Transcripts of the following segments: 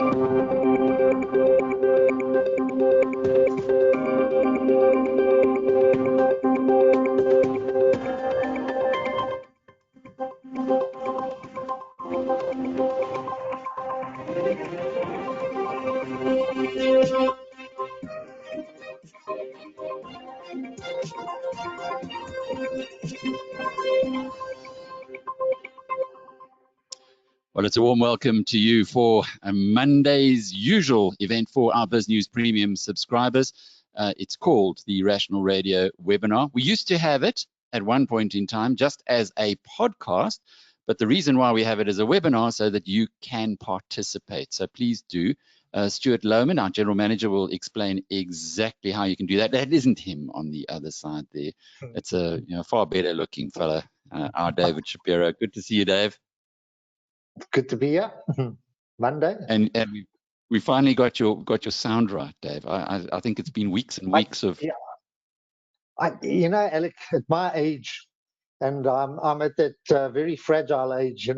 Well, it's a warm welcome to you for Monday's usual event for our Biznews Premium subscribers. It's called the Rational Radio webinar. We used to have it at one point in time just as a podcast, but the reason why we have it as a webinar so that you can participate. So please do. Stuart Hulamin, our general manager, will explain exactly how you can do that. That isn't him on the other side there. It's a far better looking fella, our David Shapiro. Good to see you, Dave. Good to be here. Monday. And we finally got your sound right, Dave. I think it's been weeks and weeks of. Yeah. Alec, at my age, and I'm at that very fragile age,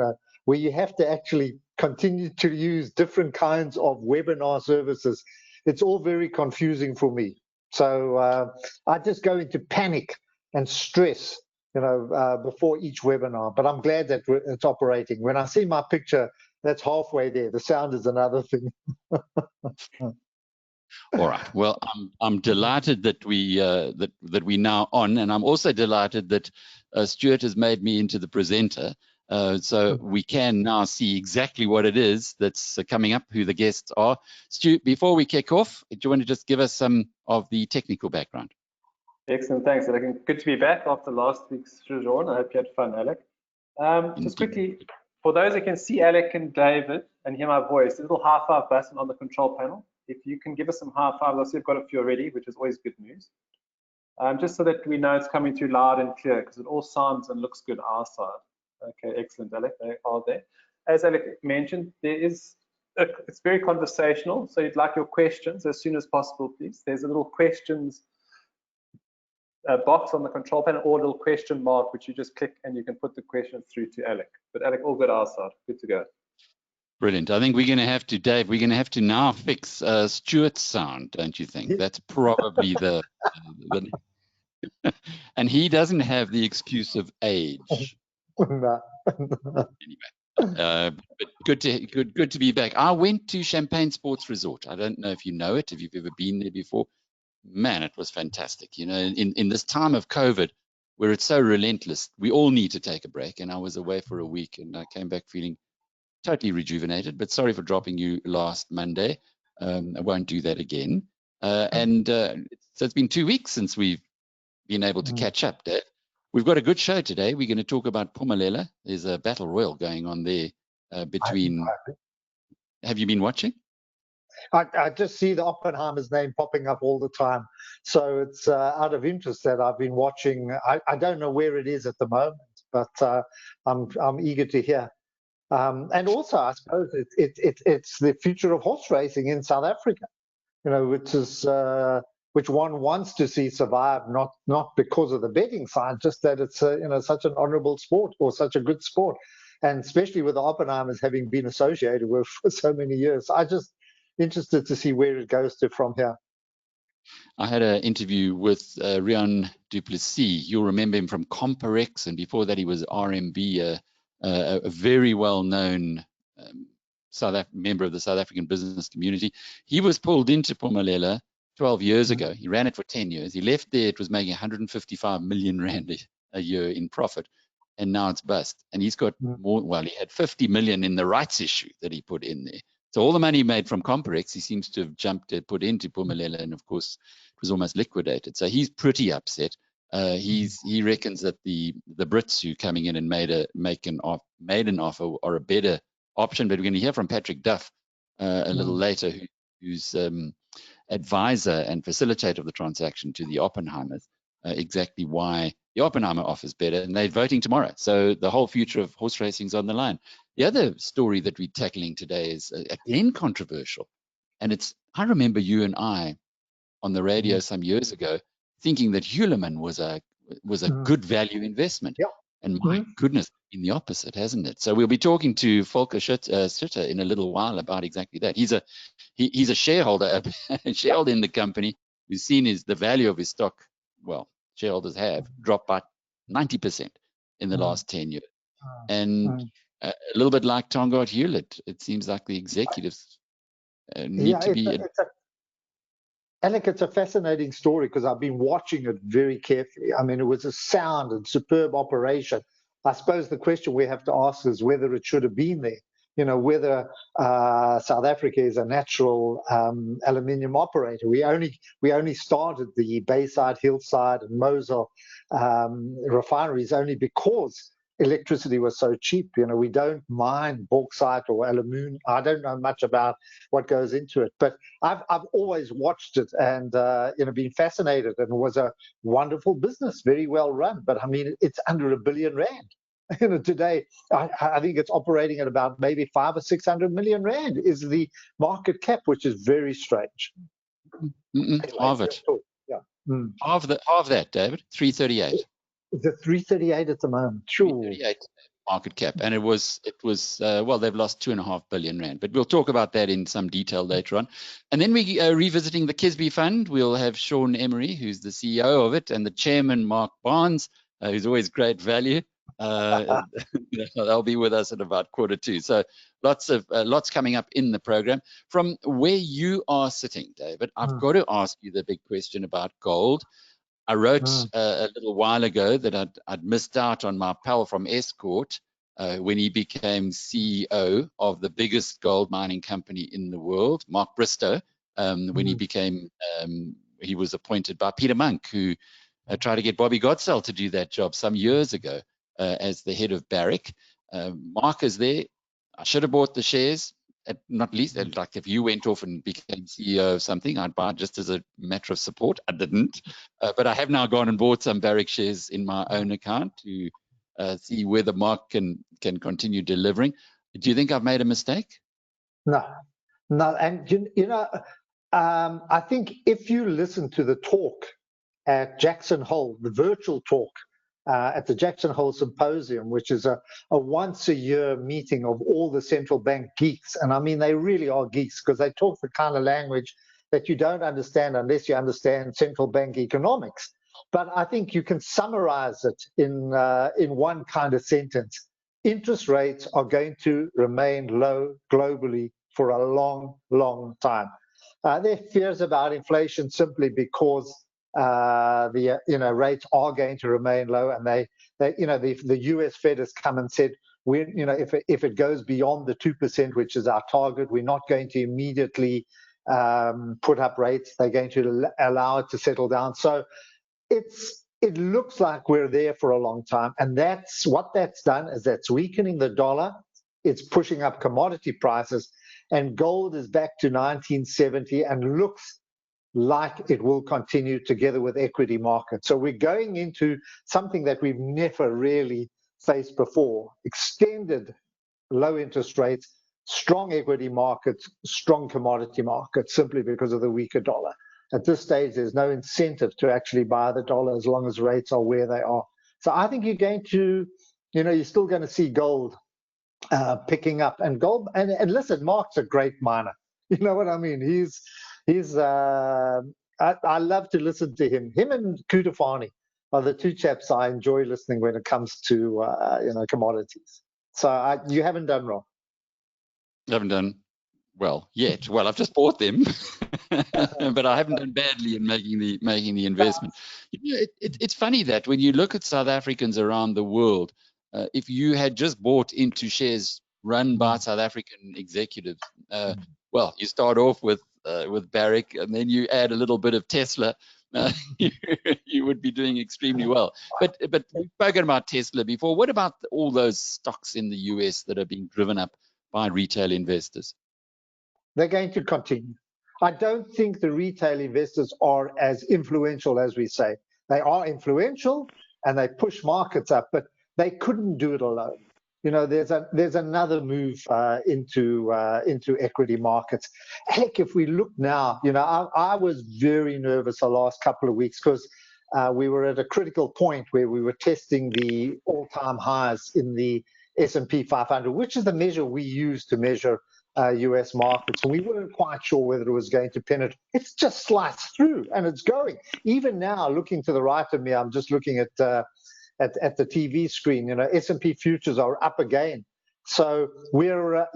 where you have to actually continue to use different kinds of webinar services. It's all very confusing for me. So I just go into panic and stress, before each webinar. But I'm glad that it's operating. When I see my picture, that's halfway there. The sound is another thing. All right. Well, I'm delighted that we now on, and I'm also delighted that Stuart has made me into the presenter, so we can now see exactly what it is that's coming up, who the guests are. Stu, before we kick off, do you want to just give us some of the technical background? Excellent, thanks, Alec. Good to be back after last week's sojourn. I hope you had fun, Alec. Just quickly, for those who can see Alec and David and hear my voice, a little high five button on the control panel. If you can give us some high fives, I see you've got a few already, which is always good news. Just so that we know it's coming through loud and clear, because it all sounds and looks good our side. Okay, excellent, Alec. They are there. As Alec mentioned, it's very conversational, so you'd like your questions as soon as possible, please. There's a little questions box on the control panel, or a little question mark, which you just click and you can put the questions through to Alec. But Alec, all good our side. Good to go. Brilliant. I think we're going to have to, Dave, we're going to have to now fix Stuart's sound, don't you think? That's probably the and he doesn't have the excuse of age. No. Anyway, but good to be back. I went to Champagne Sports Resort. I don't know if you know it, if you've ever been there before. Man, it was fantastic. In this time of COVID, where it's so relentless, we all need to take a break. And I was away for a week, and I came back feeling totally rejuvenated. But sorry for dropping you last Monday. I won't do that again. So it's been 2 weeks since we've been able to catch up, Dave. We've got a good show today. We're going to talk about Phumelela. There's a battle royal going on there between. Have you been watching? I just see the Oppenheimer's name popping up all the time. So it's out of interest that I've been watching. I don't know where it is at the moment, but I'm eager to hear. And also, I suppose it's the future of horse racing in South Africa, which one wants to see survive, not because of the betting side, just that it's such an honourable sport, or such a good sport, and especially with the Oppenheimers having been associated with for so many years. I just interested to see where it goes to from here. I had an interview with Rian du Plessis. You'll remember him from Comparex, and before that he was RMB, a very well-known member of the South African business community. He was pulled into Phumelela 12 years ago. He ran it for 10 years. He left there, it was making 155 million rand a year in profit, and now it's bust. And he's got more, well, he had 50 million in the rights issue that he put in there. So all the money he made from Comparex, he seems to have put into Phumelela, and of course it was almost liquidated. So he's pretty upset. He reckons that the Brits who coming in and made an offer are a better option. But we're going to hear from Patrick Duff a little later, who's advisor and facilitator of the transaction to the Oppenheimers, exactly why the Oppenheimer offer is better, and they're voting tomorrow. So the whole future of horse racing is on the line. The other story that we're tackling today is again controversial, and I remember you and I on the radio some years ago thinking that Hulamin was a good value investment. Yeah. And my goodness, in the opposite, hasn't it? So we'll be talking to Volker Schütte in a little while about exactly that. He's a shareholder, a shareholder in the company who's seen the value of his stock, well, shareholders have dropped by 90% in the last 10 years. And a little bit like Tongaat Hewlett, it seems like the executives need to be. Alec, it's a fascinating story because I've been watching it very carefully. I mean, it was a sound and superb operation. I suppose the question we have to ask is whether it should have been there. You know, whether South Africa is a natural aluminium operator. We only started the Bayside, Hillside, and Mosel refineries only because electricity was so cheap. You know, we don't mine bauxite or aluminium. I don't know much about what goes into it, but I've always watched it and been fascinated. And it was a wonderful business, very well run. But I mean, it's under R1 billion. You know, today I think it's operating at about maybe 500 or 600 million rand is the market cap, which is very strange. Half it. Yeah. Half that, David. 338. Is it 338 at the moment? Sure. 338 market cap, and it was well, they've lost 2.5 billion rand, but we'll talk about that in some detail later on. And then we revisiting the Kisby Fund. We'll have Sean Emery, who's the CEO of it, and the chairman Mark Barnes, who's always great value. They'll be with us at about 1:45. So lots coming up in the program. From where you are sitting, David, I've got to ask you the big question about gold. I wrote a little while ago that I'd missed out on my pal from Escort when he became CEO of the biggest gold mining company in the world, Mark Bristow, when he was appointed by Peter Monk, who tried to get Bobby Godsell to do that job some years ago as the head of Barrick. Mark is there. I should have bought the shares. Not least, like if you went off and became CEO of something, I'd buy it just as a matter of support. I didn't, but I have now gone and bought some Barrick shares in my own account to see whether Mark can continue delivering. Do you think I've made a mistake? No. And I think if you listen to the talk at Jackson Hole, the virtual talk at the Jackson Hole Symposium, which is a once-a-year meeting of all the central bank geeks. And I mean, they really are geeks because they talk the kind of language that you don't understand unless you understand central bank economics. But I think you can summarize it in one kind of sentence. Interest rates are going to remain low globally for a long, long time. There are fears about inflation simply because the rates are going to remain low, and the US Fed has come and said if it goes beyond the 2%, which is our target, we're not going to immediately put up rates. They're going to allow it to settle down. So it looks like we're there for a long time, and that's done is that's weakening the dollar. It's pushing up commodity prices, and gold is back to 1970 and looks like it will continue together with equity markets. So we're going into something that we've never really faced before. Extended low interest rates, strong equity markets, strong commodity markets, simply because of the weaker dollar. At this stage, there's no incentive to actually buy the dollar as long as rates are where they are. So I think you're going to, you're still going to see gold picking up. And gold, and listen, Mark's a great miner. You know what I mean? I love to listen to him. Him and Kutafani are the two chaps I enjoy listening when it comes to commodities. So you haven't done wrong. I haven't done well yet. Well, I've just bought them, but I haven't done badly in making the investment. It's funny that when you look at South Africans around the world, if you had just bought into shares run by South African executives, well, you start off with Barrick, and then you add a little bit of Tesla, you would be doing extremely well. But we've spoken about Tesla before. What about all those stocks in the US that are being driven up by retail investors? They're going to continue. I don't think the retail investors are as influential as we say. They are influential and they push markets up, but they couldn't do it alone. There's another move into equity markets. Heck, if we look now, I was very nervous the last couple of weeks because we were at a critical point where we were testing the all-time highs in the S&P 500, which is the measure we use to measure US markets. And we weren't quite sure whether it was going to penetrate. It's just sliced through, and it's going. Even now, looking to the right of me, I'm just looking at the TV screen. You know, S&P futures are up again. So we're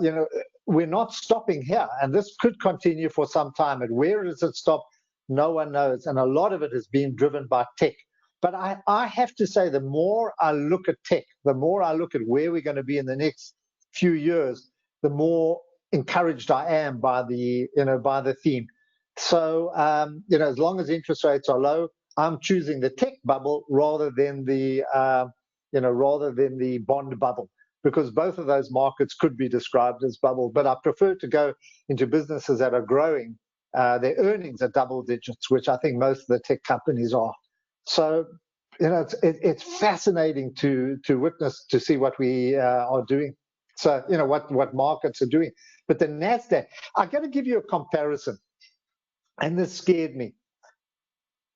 not stopping here, and this could continue for some time. And where does it stop? No one knows. And a lot of it is being driven by tech. But I have to say, the more I look at tech, the more I look at where we're going to be in the next few years, the more encouraged I am by the theme. So as long as interest rates are low, I'm choosing the tech bubble rather than the bond bubble, because both of those markets could be described as bubble. But I prefer to go into businesses that are growing. Their earnings are double digits, which I think most of the tech companies are. So, it's fascinating to witness, to see what we are doing. So, what markets are doing. But the NASDAQ, I got to give you a comparison, and this scared me.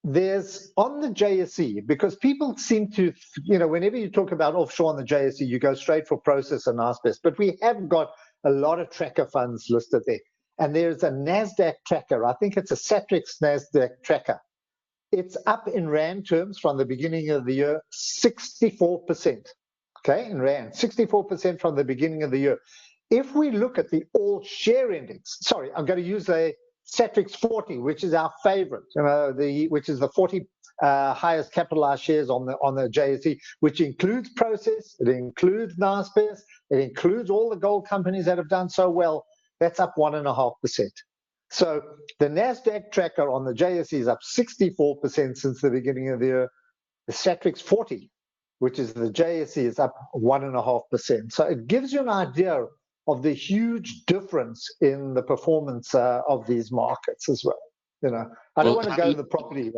There's on the JSE, because people seem to, whenever you talk about offshore on the JSE, you go straight for process and NASDAQ. But we have got a lot of tracker funds listed there. And there's a NASDAQ tracker. I think it's a Satrix NASDAQ tracker. It's up in Rand terms from the beginning of the year, 64%. Okay, in Rand, 64% from the beginning of the year. If we look at the all share index, sorry, I'm going to use a Satrix 40, which is our favorite, which is the 40 highest capitalized shares on the JSE, which includes process, it includes NASDAQ, it includes all the gold companies that have done so well. That's up 1.5%. So the NASDAQ tracker on the JSE is up 64% since the beginning of the year. The Satrix 40, which is the JSE, is up 1.5%. So it gives you an idea of the huge difference in the performance of these markets as well. I don't want to go to the property.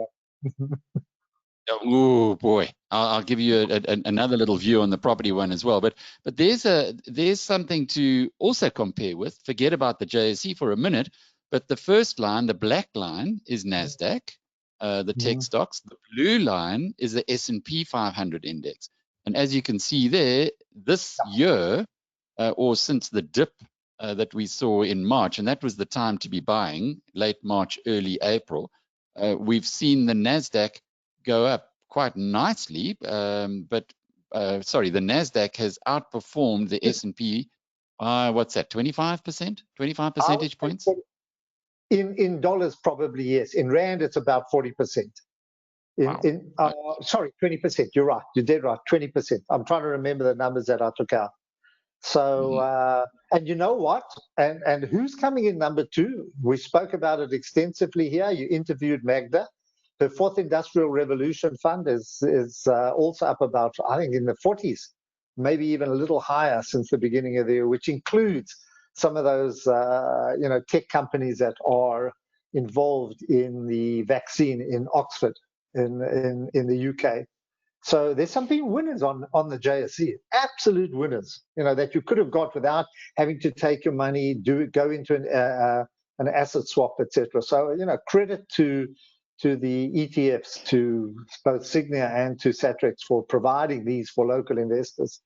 Oh boy, I'll give you another little view on the property one as well. But there's something to also compare with. Forget about the JSE for a minute. But the first line, the black line, is NASDAQ, the tech stocks. The blue line is the S&P 500 index. And as you can see there, this year, or since the dip that we saw in March, and that was the time to be buying, late March, early April, we've seen the NASDAQ go up quite nicely. The NASDAQ has outperformed the S&P by, what's that, 25%? 25 percentage points? In dollars, probably, yes. In Rand, it's about 40%. Sorry, 20%. You're right. You're dead right. 20%. I'm trying to remember the numbers that I took out. So, and you know what? And who's coming in number two? We spoke about it extensively here. You interviewed Magda. The Fourth Industrial Revolution Fund is also up about, I think, in the 40s, maybe even a little higher since the beginning of the year, which includes some of those, tech companies that are involved in the vaccine in Oxford, in the UK. So there's some big winners on the JSE, absolute winners, that you could have got without having to take your money, go into an asset swap, etc. So credit to the ETFs, to both Signia and to Satrix for providing these for local investors.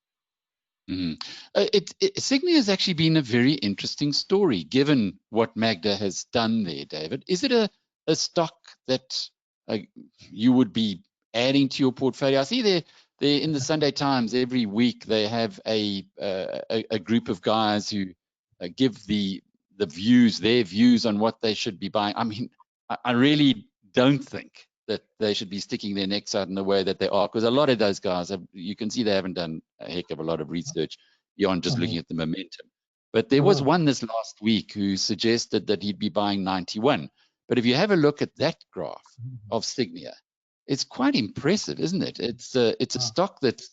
Signia has actually been a very interesting story, given what Magda has done there, David. Is it a stock that you would be adding to your portfolio? I see there in the Sunday Times every week they have a group of guys who give their views on what they should be buying. I mean, I really don't think that they should be sticking their necks out in the way that they are, because a lot of those guys, you can see they haven't done a heck of a lot of research beyond just looking at the momentum. But there was one this last week who suggested that he'd be buying 91. But if you have a look at that graph of Signia, it's quite impressive, isn't it? It's a stock that's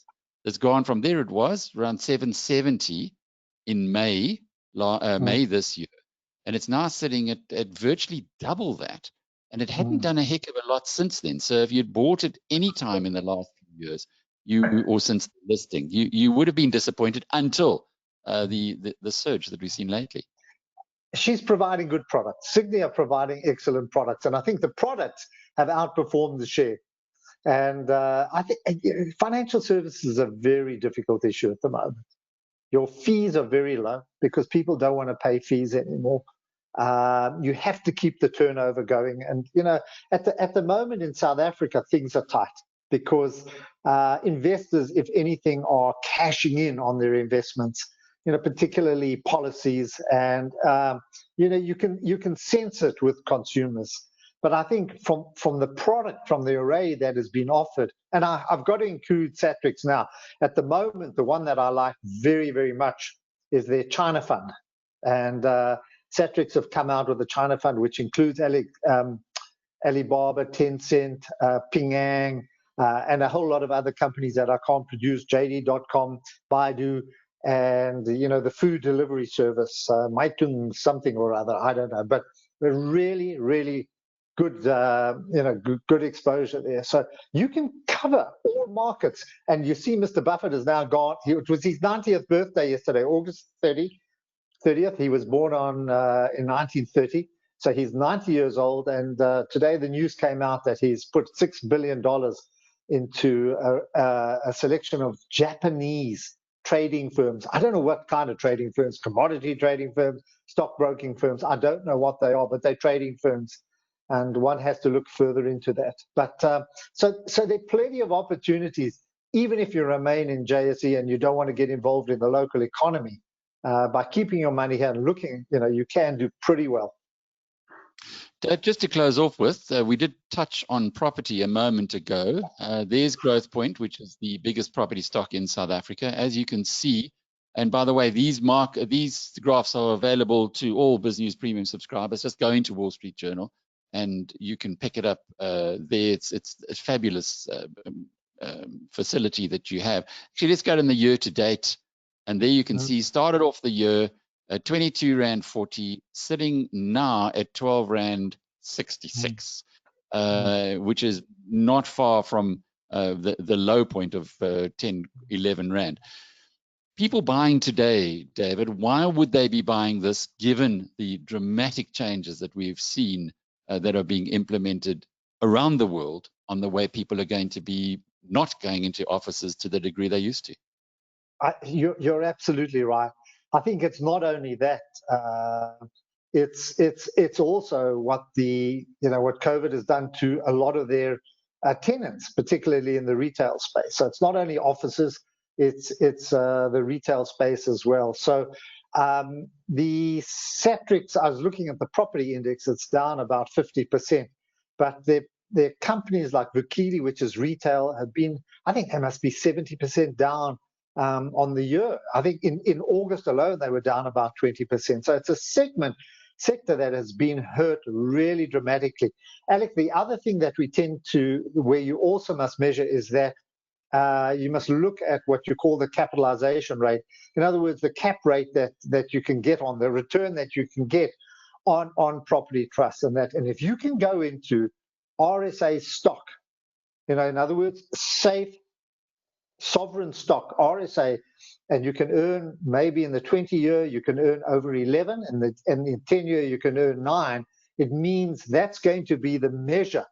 gone from there. It was around 770 in May this year, and it's now sitting at virtually double that. And it hadn't done a heck of a lot since then. So if you'd bought it any time in the last few years, or since the listing, you would have been disappointed until the surge that we've seen lately. She's providing good products. Signia are providing excellent products, and I think the products have outperformed the share. And I think financial services is a very difficult issue at the moment. Your fees are very low because people don't want to pay fees anymore. You have to keep the turnover going. And, at the moment in South Africa, things are tight because investors, if anything, are cashing in on their investments, particularly policies. And, you can sense it with consumers. But I think from the product, from the array that has been offered, and I've got to include Satrix now. At the moment, the one that I like very, very much is their China Fund. And Satrix have come out with a China Fund, which includes Alibaba, Tencent, Ping An, and a whole lot of other companies that I can't produce, JD.com, Baidu, and the food delivery service, Maitun something or other, I don't know. But they're really, really good, good exposure there. So you can cover all markets. And you see Mr. Buffett has now gone, it was his 90th birthday yesterday, August 30th. He was born in 1930. So he's 90 years old. And today the news came out that he's put $6 billion into a selection of Japanese trading firms. I don't know what kind of trading firms, commodity trading firms, stockbroking firms. I don't know what they are, but they're trading firms. And one has to look further into that. But so there are plenty of opportunities, even if you remain in JSE and you don't want to get involved in the local economy. By keeping your money here and looking, you can do pretty well. Just to close off with, we did touch on property a moment ago. There's Growth Point, which is the biggest property stock in South Africa. As you can see, and by the way, these graphs are available to all Biznews Premium subscribers. Just go into Wall Street Journal and you can pick it up there. It's a fabulous facility that you have. Actually, let's go to the year to date. And there you can see, started off the year at 22 Rand 40, sitting now at 12 Rand 66, which is not far from the low point of 10, 11 Rand. People buying today, David, why would they be buying this given the dramatic changes that we've seen that are being implemented around the world on the way people are going to be not going into offices to the degree they used to? You're absolutely right. I think it's not only that. It's also what what COVID has done to a lot of their tenants, particularly in the retail space. So it's not only offices, it's the retail space as well. So the Satrix, I was looking at the property index, it's down about 50%. But their companies like Vukile, which is retail, have been, I think they must be 70% down on the year. I think in August alone, they were down about 20%. So it's a sector that has been hurt really dramatically. Alec, the other thing that we tend to, where you also must measure is that you must look at what you call the capitalization rate. In other words, the cap rate that you can get on, the return that you can get on property trusts and that. And if you can go into RSA stock, in other words, safe, sovereign stock, RSA, and you can earn maybe in the 20-year, you can earn over 11, and in the 10-year, you can earn 9. It means that's going to be the measure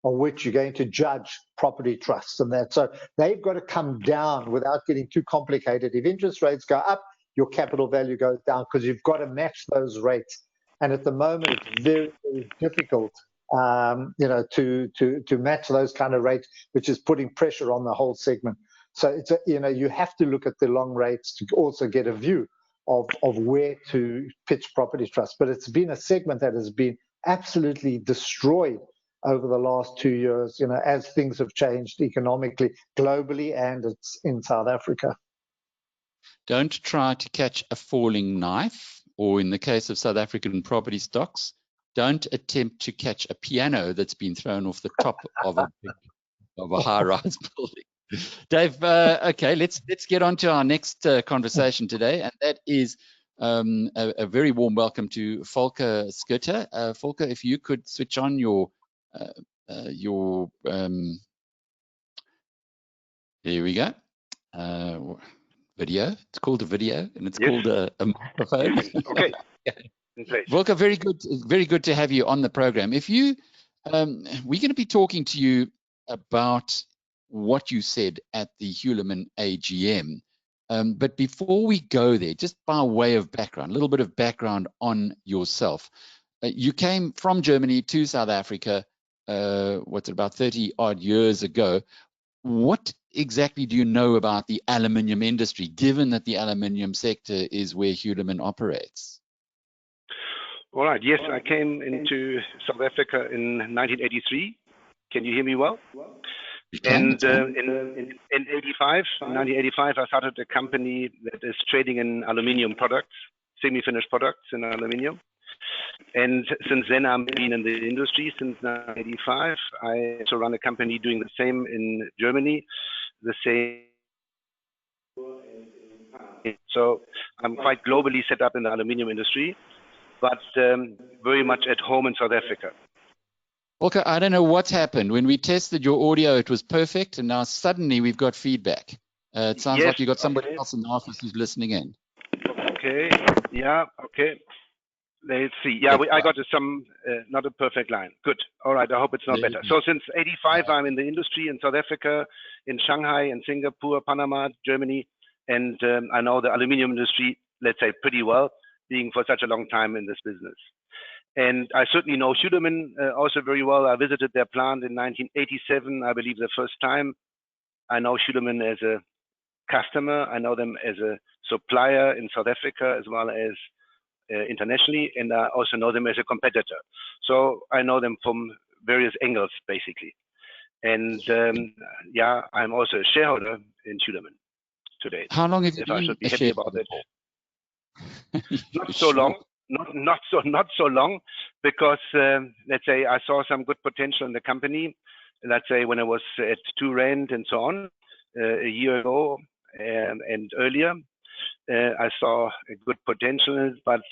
on which you're going to judge property trusts and that. So they've got to come down without getting too complicated. If interest rates go up, your capital value goes down because you've got to match those rates. And at the moment, it's very, very difficult to match those kind of rates, which is putting pressure on the whole segment. So it's you have to look at the long rates to also get a view of where to pitch property trusts. But it's been a segment that has been absolutely destroyed over the last 2 years, as things have changed economically, globally, and it's in South Africa. Don't try to catch a falling knife, or in the case of South African property stocks, don't attempt to catch a piano that's been thrown off the top of a high-rise building. Dave, okay, let's get on to our next conversation today, and that is a very warm welcome to Volker Schütte. Volker, if you could switch on your there we go, video. It's called a video, and it's called a microphone. Okay. Volker, very good to have you on the program. If you, we're going to be talking to you about what you said at the Hulamin AGM. But before we go there, just by way of background, a little bit of background on yourself. You came from Germany to South Africa, about 30 odd years ago. What exactly do you know about the aluminium industry, given that the aluminium sector is where Hulamin operates? All right. Yes, I came into South Africa in 1983. Can you hear me well? And in 1985, I started a company that is trading in aluminium products, semi-finished products in aluminium. And since then, I've been in the industry since 1985. I also run a company doing the same in Germany, the same. So I'm quite globally set up in the aluminium industry, but very much at home in South Africa. Okay, I don't know what's happened. When we tested your audio, it was perfect, and now suddenly we've got feedback. It sounds like you got somebody else in the office who's listening in. Okay, yeah, okay. Let's see. Yeah, I got not a perfect line. Good. All right, I hope it's not better. So since 85, I'm in the industry in South Africa, in Shanghai, in Singapore, Panama, Germany, and I know the aluminium industry, let's say, pretty well, being for such a long time in this business. And I certainly know Hulamin also very well. I visited their plant in 1987, I believe, the first time. I know Hulamin as a customer. I know them as a supplier in South Africa as well as internationally, and I also know them as a competitor. So I know them from various angles, basically. And yeah, I'm also a shareholder in Hulamin today. How long have you been I should be a happy about shareholder it. Not so long. Not so long, because let's say I saw some good potential in the company. Let's say when I was at 2 Rand and so on a year ago and earlier, I saw a good potential, but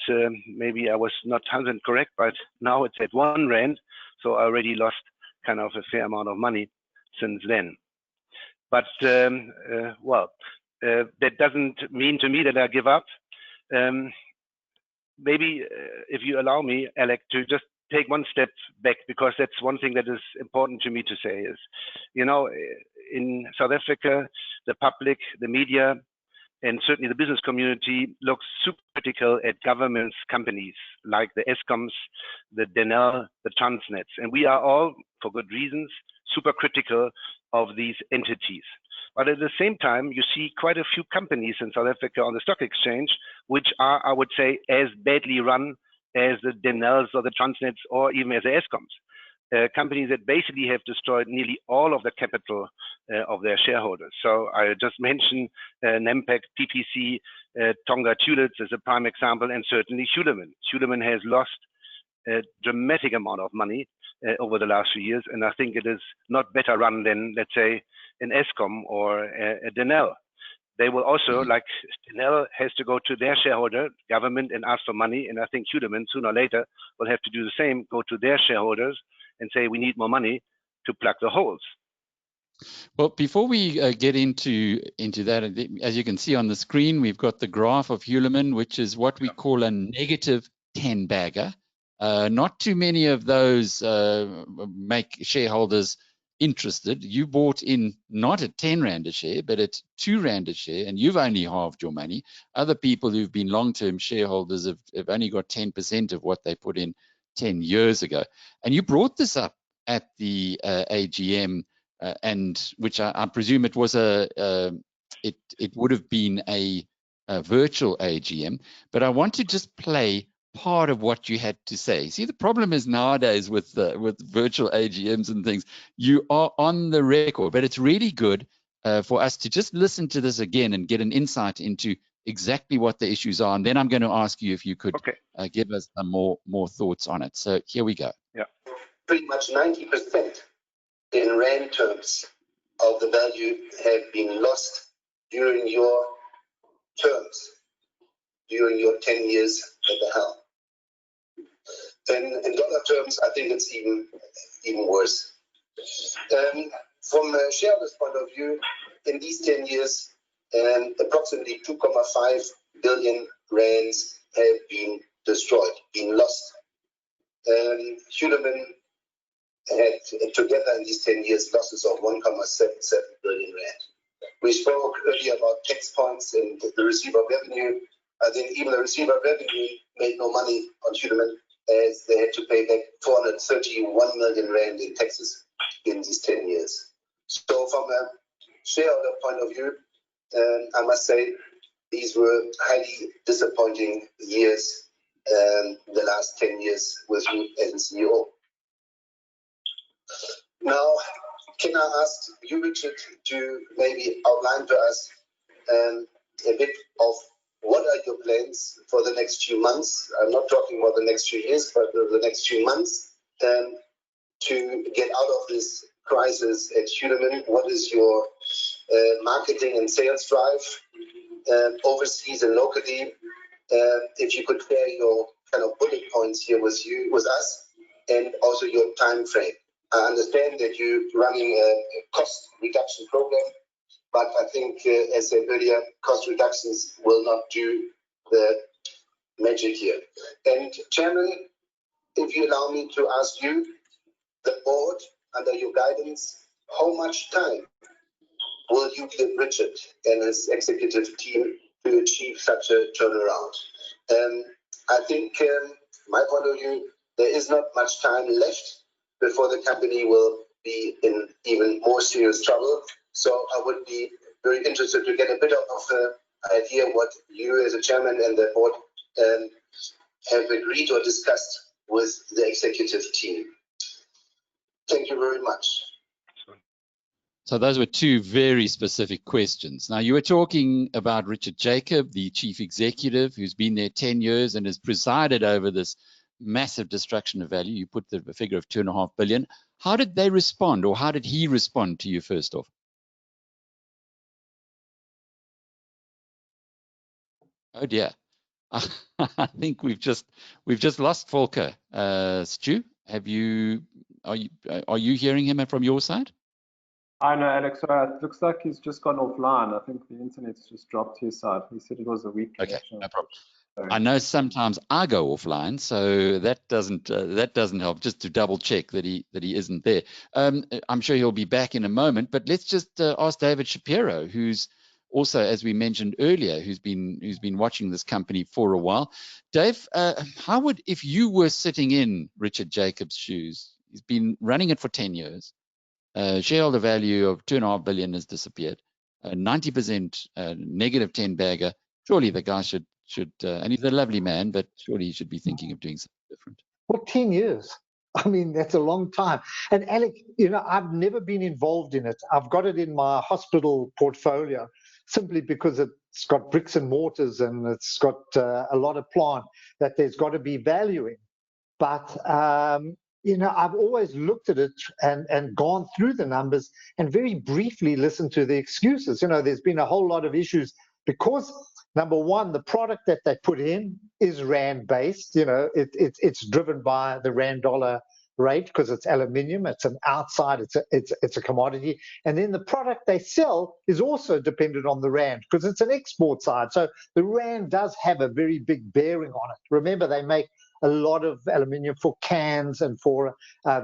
maybe I was not 100% correct. But now it's at 1 Rand, so I already lost kind of a fair amount of money since then. But well, that doesn't mean to me that I give up. Maybe if you allow me, Alec, to just take one step back, because that's one thing that is important to me to say is, you know, in South Africa, the public, the media, and certainly the business community looks super critical at government's companies like the Escoms, the Denel, the Transnets. And we are all, for good reasons, super critical of these entities. But at the same time, you see quite a few companies in South Africa on the stock exchange, which are, I would say, as badly run as the Denels or the Transnets or even as the Escoms. Companies that basically have destroyed nearly all of the capital of their shareholders. So I just mentioned Nampak, PPC, Tonga Tulips as a prime example, and certainly Hulamin. Hulamin has lost a dramatic amount of money over the last few years, and I think it is not better run than, let's say, an Eskom or a Denel. They will also, like Denel has to go to their shareholder, government, and ask for money, and I think Hulamin, sooner or later, will have to do the same, go to their shareholders and say, we need more money to plug the holes. Well, before we get into that, as you can see on the screen, we've got the graph of Hulamin, which is what we call a negative 10-bagger. Not too many of those make shareholders interested. You bought in not at 10 Rand a share, but at 2 Rand a share, and you've only halved your money. Other people who've been long-term shareholders have only got 10% of what they put in 10 years ago. And you brought this up at the AGM, and which I presume it was it would have been a virtual AGM, but I want to just play part of what you had to say. See, the problem is nowadays with virtual AGMs and things, you are on the record, but it's really good for us to just listen to this again and get an insight into exactly what the issues are. And then I'm going to ask you if you could give us more thoughts on it. So here we go. Yeah, pretty much 90% in Rand terms of the value have been lost during your terms, during your 10 years at the helm. And in dollar terms, I think it's even worse. From a shareholder's point of view, in these 10 years, approximately 2.5 billion rands have been destroyed, been lost. Hulamin had together in these 10 years losses of 1.77 billion rand. We spoke earlier about tax points and the receiver revenue. I think even the receiver revenue made no money on Hulamin, as they had to pay back 431 million rand in taxes in these 10 years. So from a shareholder point of view, I must say these were highly disappointing years, the last 10 years with you as CEO. Now, can I ask you, Richard, to maybe outline to us a bit of what are your plans for the next few months? I'm not talking about the next few years, but the next few months to get out of this crisis at Hulamin. What is your marketing and sales drive overseas and locally? If you could share your kind of bullet points here with us, and also your time frame. I understand that you're running a cost reduction program, but I think, as I said earlier, cost reductions will not do the magic here. And Chairman, if you allow me to ask you, the board, under your guidance, how much time will you give Richard and his executive team to achieve such a turnaround? I think, my point of view, there is not much time left before the company will be in even more serious trouble. So I would be very interested to get a bit of an idea what you as a chairman and the board have agreed or discussed with the executive team. Thank you very much. So those were two very specific questions. Now, you were talking about Richard Jacob, the chief executive, who's been there 10 years and has presided over this massive destruction of value. You put the figure of 2.5 billion. How did they respond, or how did he respond to you first off? Oh dear, I think we've just lost Volker. Stu, are you hearing him from your side? I know, Alex. It looks like he's just gone offline. I think the internet's just dropped his side. He said it was a weak connection. Okay, no problem. I know sometimes I go offline, so that doesn't help. Just to double check that he isn't there. I'm sure he'll be back in a moment. But let's just ask David Shapiro, who's also, as we mentioned earlier, who's been watching this company for a while. Dave, how would, if you were sitting in Richard Jacobs' shoes? He's been running it for 10 years. Shareholder value of 2.5 billion has disappeared. 90% negative 10 bagger. Surely the guy should and he's a lovely man, but surely he should be thinking of doing something different. What, 10 years? I mean, that's a long time. And Alec, I've never been involved in it. I've got it in my hospital portfolio simply because it's got bricks and mortars and it's got a lot of plant that there's got to be value in. But, I've always looked at it and gone through the numbers and very briefly listened to the excuses. There's been a whole lot of issues because, number one, the product that they put in is rand based. It's driven by the rand dollar rate because it's aluminium. It's an outside. It's a commodity, and then the product they sell is also dependent on the rand because it's an export side. So the rand does have a very big bearing on it. Remember, they make a lot of aluminium for cans and for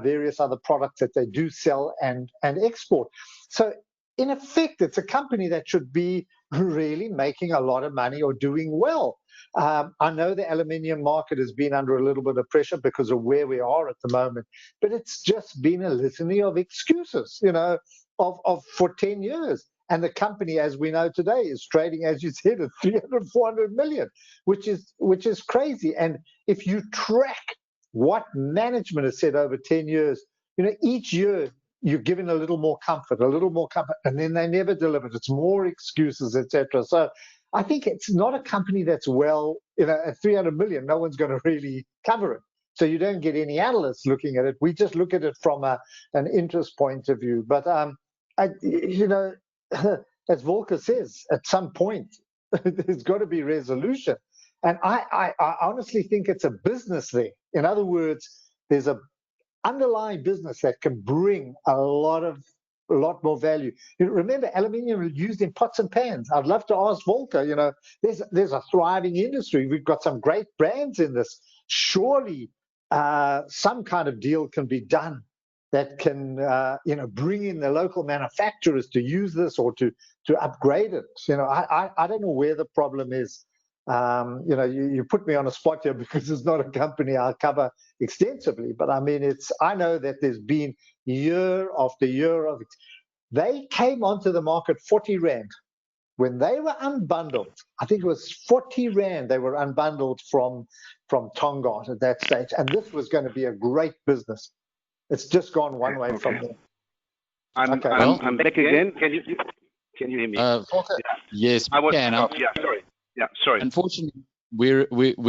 various other products that they do sell and export. So in effect, it's a company that should be really making a lot of money or doing well. I know the aluminium market has been under a little bit of pressure because of where we are at the moment, but it's just been a litany of excuses, for 10 years. And the company, as we know today, is trading, as you said, at 300, 400 million, which is crazy. And if you track what management has said over 10 years, each year you're given a little more comfort, and then they never delivered. It's more excuses, etc. So I think it's not a company that's at 300 million, no one's going to really cover it. So you don't get any analysts looking at it. We just look at it from an interest point of view. But, as Volker says, at some point, there's got to be resolution. And I honestly think it's a business there. In other words, there's a underlying business that can bring a lot more value. Remember, aluminium is used in pots and pans. I'd love to ask Volker, there's a thriving industry. We've got some great brands in this. Surely some kind of deal can be done that can, bring in the local manufacturers to use this or to upgrade it. I don't know where the problem is. You put me on a spot here because it's not a company I cover extensively, but I mean, I know that there's been year after year of it. They came onto the market 40 Rand. When they were unbundled, I think it was 40 Rand they were unbundled from Tongaat at that stage. And this was going to be a great business. It's just gone one way from there. I'm back again. Can you hear me? Yes, I was can. Sorry. Unfortunately, we're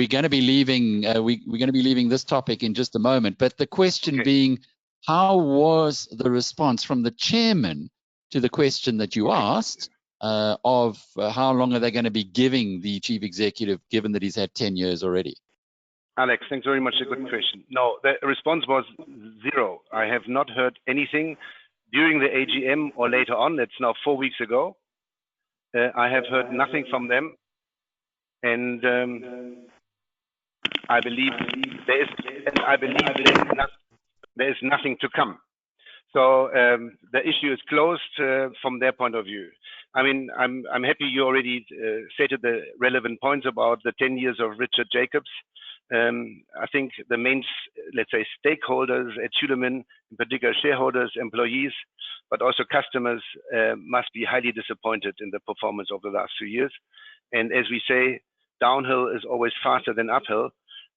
going to be leaving. We're going to be leaving this topic in just a moment. But the question being, how was the response from the chairman to the question that you asked of how long are they going to be giving the chief executive, given that he's had 10 years already? Alex, thanks very much. A good question. No, the response was zero. I have not heard anything during the AGM or later on. It's now 4 weeks ago. I have heard nothing from them. And I believe there is nothing to come. So the issue is closed from their point of view. I mean, I'm happy you already stated the relevant points about the 10 years of Richard Jacobs. I think the main, let's say, stakeholders at Hulamin, in particular shareholders, employees, but also customers, must be highly disappointed in the performance of the last 2 years. And as we say, downhill is always faster than uphill.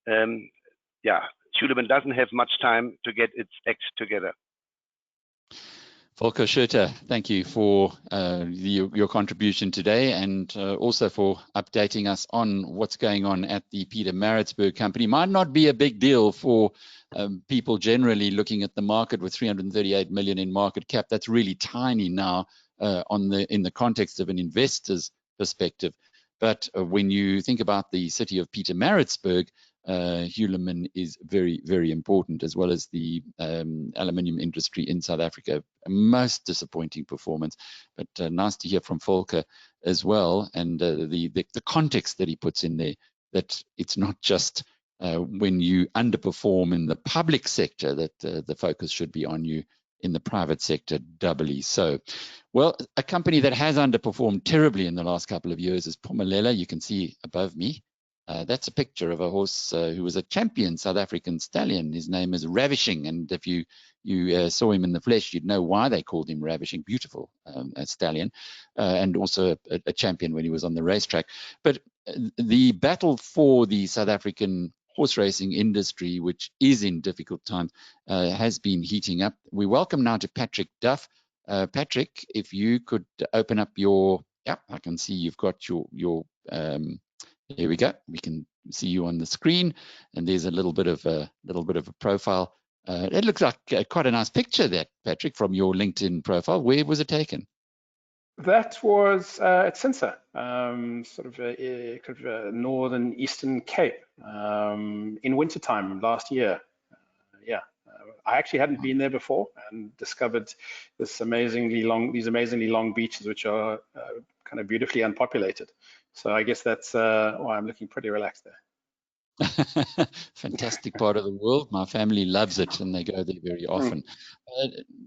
Hulamin doesn't have much time to get its act together. Volker Schütte, thank you for your contribution today, and also for updating us on what's going on at the Pietermaritzburg company. Might not be a big deal for people generally looking at the market with 338 million in market cap. That's really tiny now in the context of an investor's perspective. But when you think about the city of Pietermaritzburg, Hulamin is very, very important, as well as the aluminium industry in South Africa. A most disappointing performance, but nice to hear from Volker as well, and the context that he puts in there, that it's not just when you underperform in the public sector that the focus should be on you in the private sector doubly so. Well, a company that has underperformed terribly in the last couple of years is Phumelela. You can see above me. That's a picture of a horse who was a champion South African stallion. His name is Ravishing, and if you saw him in the flesh, you'd know why they called him Ravishing. Beautiful stallion, and also a champion when he was on the racetrack. But the battle for the South African horse racing industry, which is in difficult times, has been heating up. We welcome now to Patrick Duff. Patrick, if you could open up I can see you've got your here we go. We can see you on the screen, and there's a little bit of a profile. It looks like quite a nice picture there, Patrick, from your LinkedIn profile. Where was it taken? That was at Cinsa, sort of a northern Eastern Cape, in wintertime last year. I actually hadn't been there before, and discovered these amazingly long beaches, which are kind of beautifully unpopulated. So I guess that's why I'm looking pretty relaxed there. Fantastic part of the world. My family loves it, and they go there very often.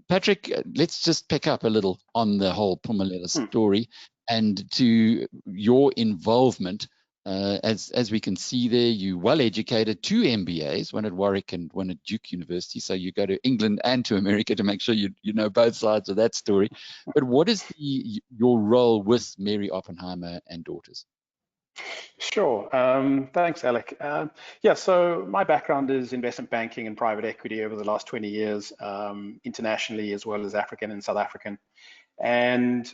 Patrick, let's just pick up a little on the whole Phumelela story and to your involvement. As we can see there, you well educated, 2 MBAs, one at Warwick and one at Duke University. So you go to England and to America to make sure you know both sides of that story. But what is your role with Mary Oppenheimer and Daughters? Sure. Thanks, Alec. So my background is investment banking and private equity over the last 20 years, internationally as well as African and South African. And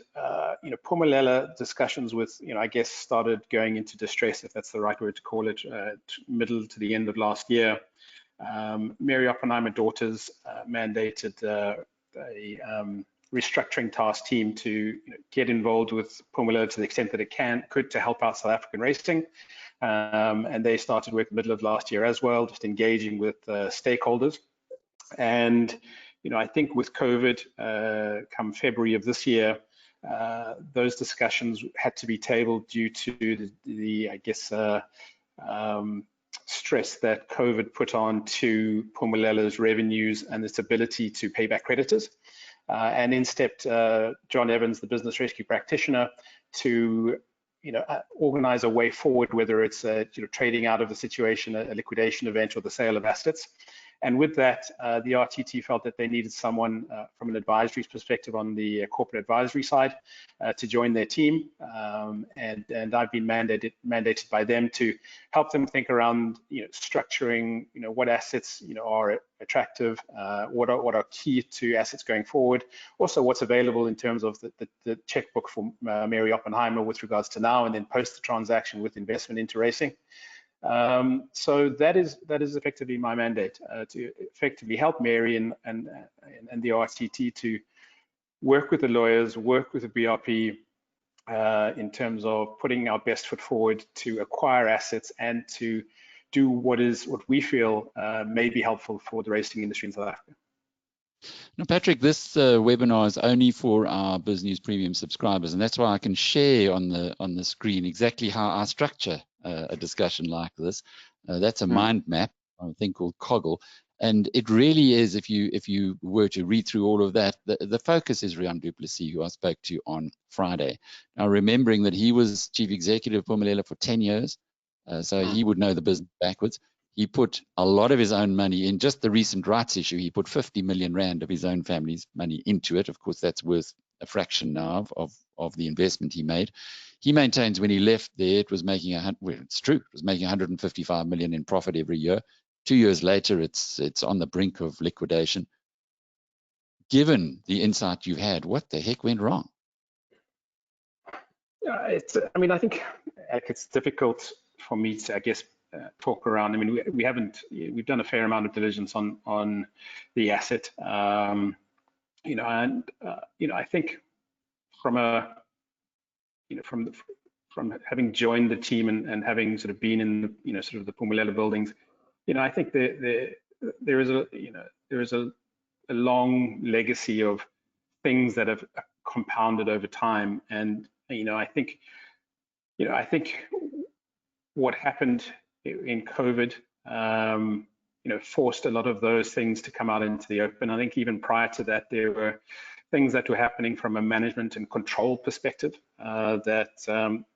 Phumelela discussions with, I guess, started going into distress, if that's the right word to call it, middle to the end of last year. Mary Oppenheimer and Daughters mandated a restructuring task team to get involved with Phumelela to the extent that it could to help out South African racing. And they started work middle of last year as well, just engaging with stakeholders. And I think with COVID, come February of this year, those discussions had to be tabled due to the stress that COVID put on to Phumelela's revenues and its ability to pay back creditors. And in stepped John Evans, the business rescue practitioner, to organize a way forward, whether it's trading out of the situation, a liquidation event, or the sale of assets. And with that, the RTT felt that they needed someone from an advisory perspective on the corporate advisory side to join their team. And I've been mandated by them to help them think around structuring what assets are attractive, what are key to assets going forward, also what's available in terms of the checkbook for Mary Oppenheimer with regards to now and then post the transaction with investment into racing. So that is effectively my mandate, to effectively help Mary and the RTT to work with the lawyers, work with the BRP in terms of putting our best foot forward to acquire assets and to do what we feel may be helpful for the racing industry in South Africa. Now, Patrick, this webinar is only for our Biznews Premium subscribers, and that's why I can share on the screen exactly how I structure a discussion like this. That's a mind map, a thing called Coggle, and it really is. If you were to read through all of that, the focus is Riaan du Plessis, who I spoke to on Friday. Now, remembering that he was chief executive of Phumelela for 10 years, so he would know the business backwards. He put a lot of his own money in just the recent rights issue. He put 50 million rand of his own family's money into it. Of course, that's worth a fraction now of the investment he made. He maintains when he left there, it was making it's true, it was making 155 million in profit every year. 2 years later, it's on the brink of liquidation. Given the insight you've had, what the heck went wrong? I think it's difficult for me to, talk around. We've done a fair amount of diligence on the asset, I think from having joined the team and having sort of been in the sort of the Phumelela buildings, I think there is a long legacy of things that have compounded over time, and I think what happened in COVID, forced a lot of those things to come out into the open. I think even prior to that, there were things that were happening from a management and control perspective that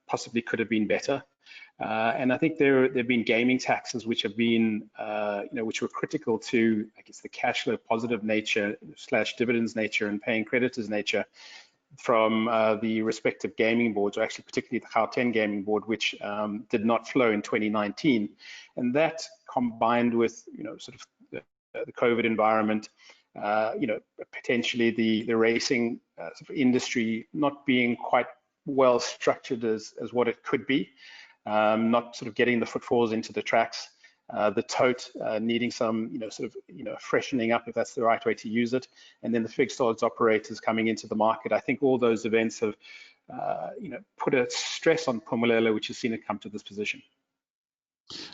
possibly could have been better. And I think there have been gaming taxes which have been, which were critical to, the cash flow positive nature / dividends nature and paying creditors nature from the respective gaming boards, or actually particularly the Gauteng gaming board, which did not flow in 2019. And that combined with, sort of the COVID environment, potentially the racing sort of industry not being quite well structured as what it could be, not sort of getting the footfalls into the tracks, the tote needing some, freshening up, if that's the right way to use it, and then the fixed odds operators coming into the market. I think all those events have, put a stress on Phumelela, which has seen it come to this position.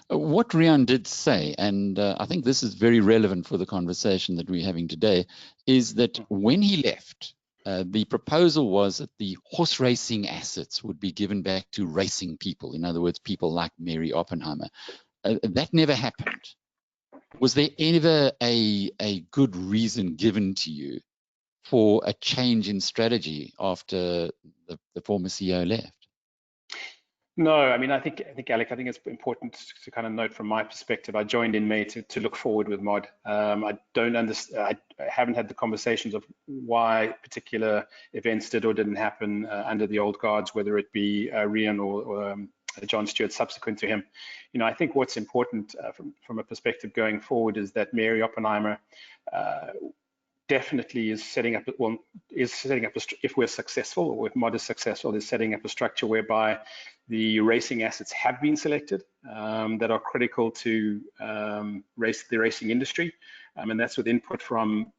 What Riaan did say, and I think this is very relevant for the conversation that we're having today, is that when he left, the proposal was that the horse racing assets would be given back to racing people. In other words, people like Mary Oppenheimer. That never happened. Was there ever a good reason given to you for a change in strategy after the former CEO left? No, I think Alec, I think it's important to kind of note from my perspective. I joined in May to look forward with Mod. I don't understand. I haven't had the conversations of why particular events did or didn't happen under the old guards, whether it be Riaan or John Stewart subsequent to him. I think what's important from a perspective going forward is that Mary Oppenheimer definitely is setting up, if we're successful, or if Mod is successful, is setting up a structure whereby the racing assets have been selected that are critical to the racing industry, and that's with input from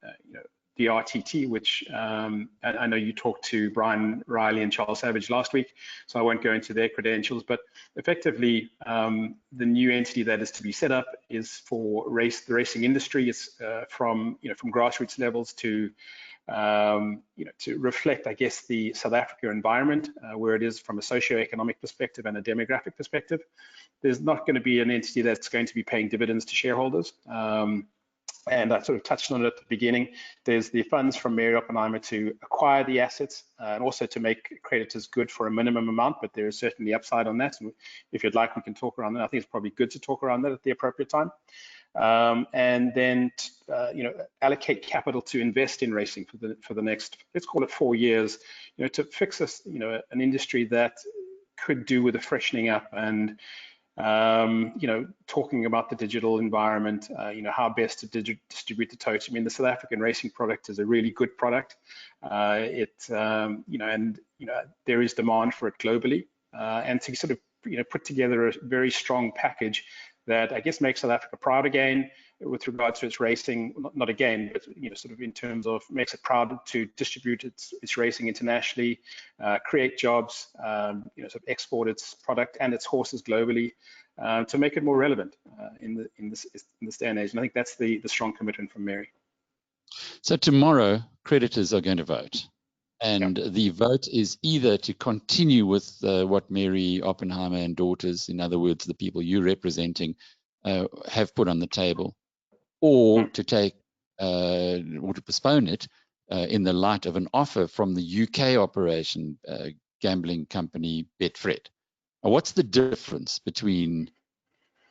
the RTT, which I know you talked to Brian Riley and Charles Savage last week, so I won't go into their credentials, but effectively the new entity that is to be set up is for the racing industry. It's from grassroots levels to to reflect, I guess, the South Africa environment, where it is from a socio-economic perspective and a demographic perspective. There's not going to be an entity that's going to be paying dividends to shareholders. And I sort of touched on it at the beginning. There's the funds from Mary Oppenheimer to acquire the assets and also to make creditors good for a minimum amount, but there is certainly upside on that. And if you'd like, we can talk around that. I think it's probably good to talk around that at the appropriate time. And then, allocate capital to invest in racing for the next, let's call it 4 years, to fix this, an industry that could do with a freshening up and, talking about the digital environment, how best to distribute the totes. I mean, the South African racing product is a really good product. There is demand for it globally, and to sort of, put together a very strong package that I guess makes South Africa proud again with regard to its racing, not again, but sort of in terms of makes it proud to distribute its racing internationally, create jobs, sort of export its product and its horses globally, to make it more relevant in this day and age. And I think that's the strong commitment from Mary. So tomorrow, creditors are going to vote. And the vote is either to continue with what Mary Oppenheimer and Daughters, in other words, the people you're representing, have put on the table, or to take or to postpone it in the light of an offer from the UK operation gambling company BetFred. Now, what's the difference between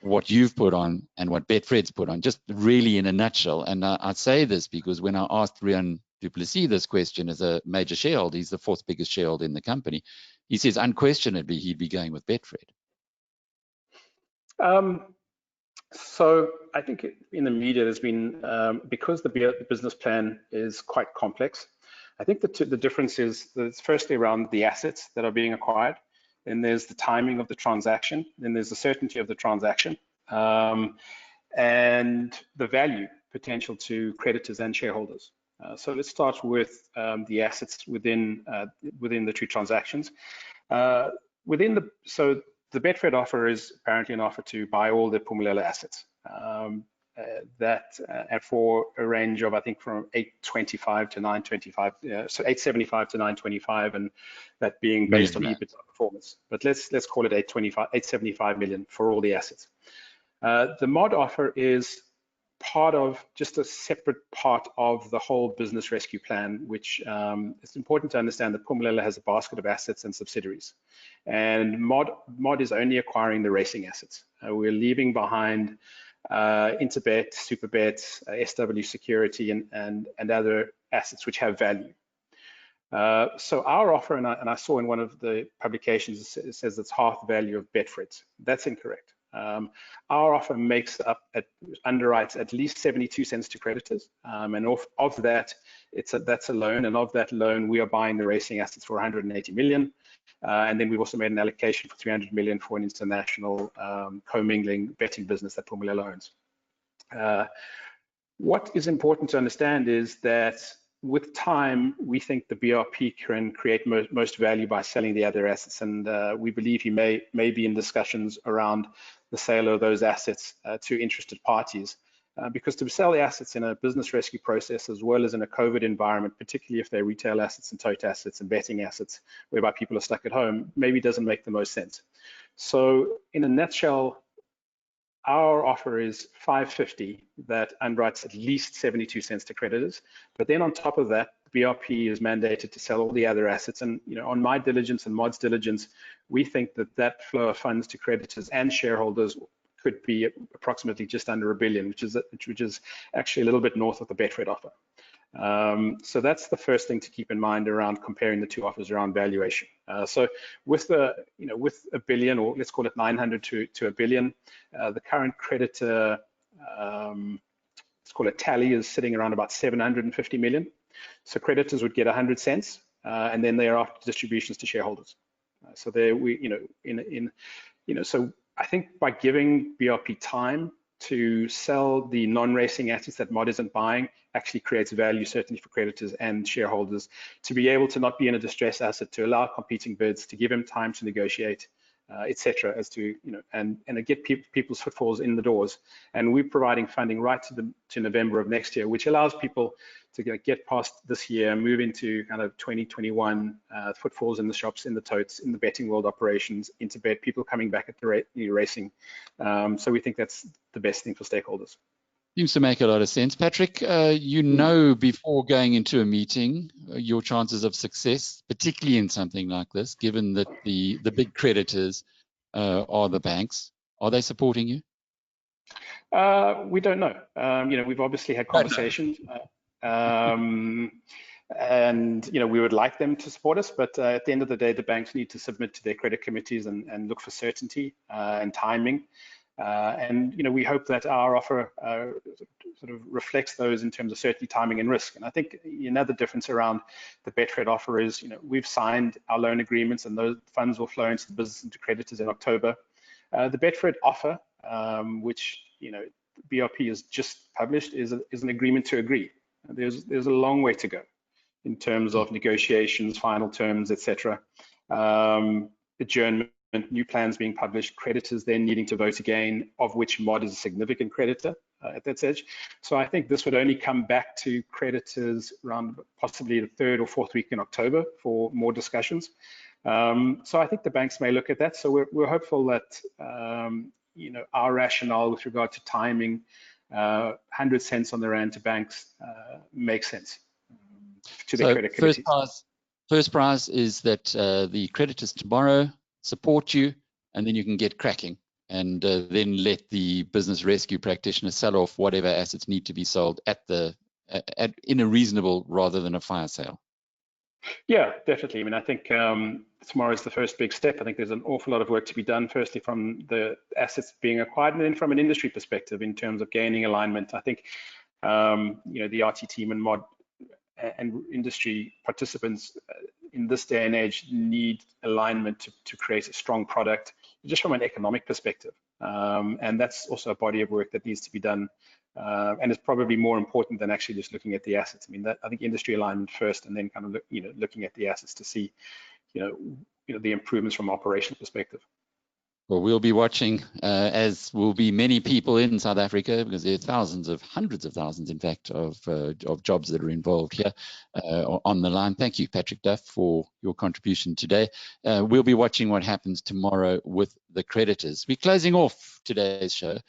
what you've put on and what BetFred's put on, just really in a nutshell? And I say this because when I asked Rian du Plessis this question as a major shareholder, he's the 4th biggest shareholder in the company, he says unquestionably he'd be going with BetFred. So I think in the media there's been, because the business plan is quite complex, I think the difference is that it's firstly around the assets that are being acquired, then there's the timing of the transaction, then there's the certainty of the transaction, and the value potential to creditors and shareholders. So let's start with the assets within the two transactions. The BetFred offer is apparently an offer to buy all the Phumelela assets, for a range of, I think, from 825 to 925, so 875 to 925, and that being based on EBITDA performance. But let's call it 875 million for all the assets. The mod offer is part of just a separate part of the whole business rescue plan, which it's important to understand that Phumelela has a basket of assets and subsidiaries, and mod is only acquiring the racing assets. We're leaving behind Interbet, Superbet, SW Security, and other assets which have value. So our offer, and I saw in one of the publications, it says it's half the value of BetFred's. That's incorrect. Our offer underwrites at least 72 cents to creditors, and of that, that's a loan, and of that loan, we are buying the racing assets for 180 million, and then we've also made an allocation for 300 million for an international commingling betting business that Phumelela owns. What is important to understand is that with time, we think the BRP can create most value by selling the other assets, and we believe he may be in discussions around the sale of those assets to interested parties, because to sell the assets in a business rescue process as well as in a COVID environment, particularly if they're retail assets and tote assets and betting assets whereby people are stuck at home, maybe doesn't make the most sense. So in a nutshell, our offer is 550 that underwrites at least 72 cents to creditors, but then on top of that, BRP is mandated to sell all the other assets. And on my diligence and Mod's diligence, we think that flow of funds to creditors and shareholders could be approximately just under $1 billion, which is actually a little bit north of the BetFred offer. So that's the first thing to keep in mind around comparing the two offers around valuation. So with $1 billion, or let's call it 900 to $1 billion, the current creditor, let's call it tally, is sitting around about 750 million. So creditors would get 100 cents, and then they are after distributions to shareholders. So there so I think by giving BRP time to sell the non-racing assets that Mod isn't buying actually creates value, certainly for creditors and shareholders, to be able to not be in a distressed asset, to allow competing bids, to give him time to negotiate, etc., as to and get people's footfalls in the doors. And we're providing funding right to November of next year, which allows people get past this year, move into kind of 2021, footfalls in the shops, in the totes, in the betting world operations, into bet, people coming back at the racing. So we think that's the best thing for stakeholders. Seems to make a lot of sense. Patrick, you know before going into a meeting your chances of success, particularly in something like this, given that the big creditors are the banks. Are they supporting you? We don't know. We've obviously had conversations. And we would like them to support us, but at the end of the day, the banks need to submit to their credit committees and look for certainty and timing. And we hope that our offer sort of reflects those in terms of certainty, timing, and risk. And I think another difference around the BetFred offer is, we've signed our loan agreements, and those funds will flow into the business and to creditors in October. The BetFred offer, which BRP has just published, is an agreement to agree. There's a long way to go in terms of negotiations, final terms, etc. Adjournment, new plans being published, creditors then needing to vote again, of which MOD is a significant creditor at that stage. So I think this would only come back to creditors around possibly the 3rd or 4th week in October for more discussions. So I think the banks may look at that. So we're hopeful that our rationale with regard to timing, 100 cents on the rand to banks, makes sense to the credit committees. First prize is that the creditors tomorrow support you, and then you can get cracking, and then let the business rescue practitioner sell off whatever assets need to be sold in a reasonable rather than a fire sale. Yeah, definitely. I mean, I think tomorrow is the first big step. I think there's an awful lot of work to be done, firstly from the assets being acquired, and then from an industry perspective in terms of gaining alignment. I think, the RT team and MOD and industry participants in this day and age need alignment to create a strong product, just from an economic perspective. And that's also a body of work that needs to be done. And it's probably more important than actually just looking at the assets. I mean, I think industry alignment first, and then kind of looking at the assets to see, the improvements from an operational perspective. Well, we'll be watching, as will be many people in South Africa, because there are hundreds of thousands, in fact, of jobs that are involved here on the line. Thank you, Patrick Duff, for your contribution today. We'll be watching what happens tomorrow with the creditors. We're closing off today's show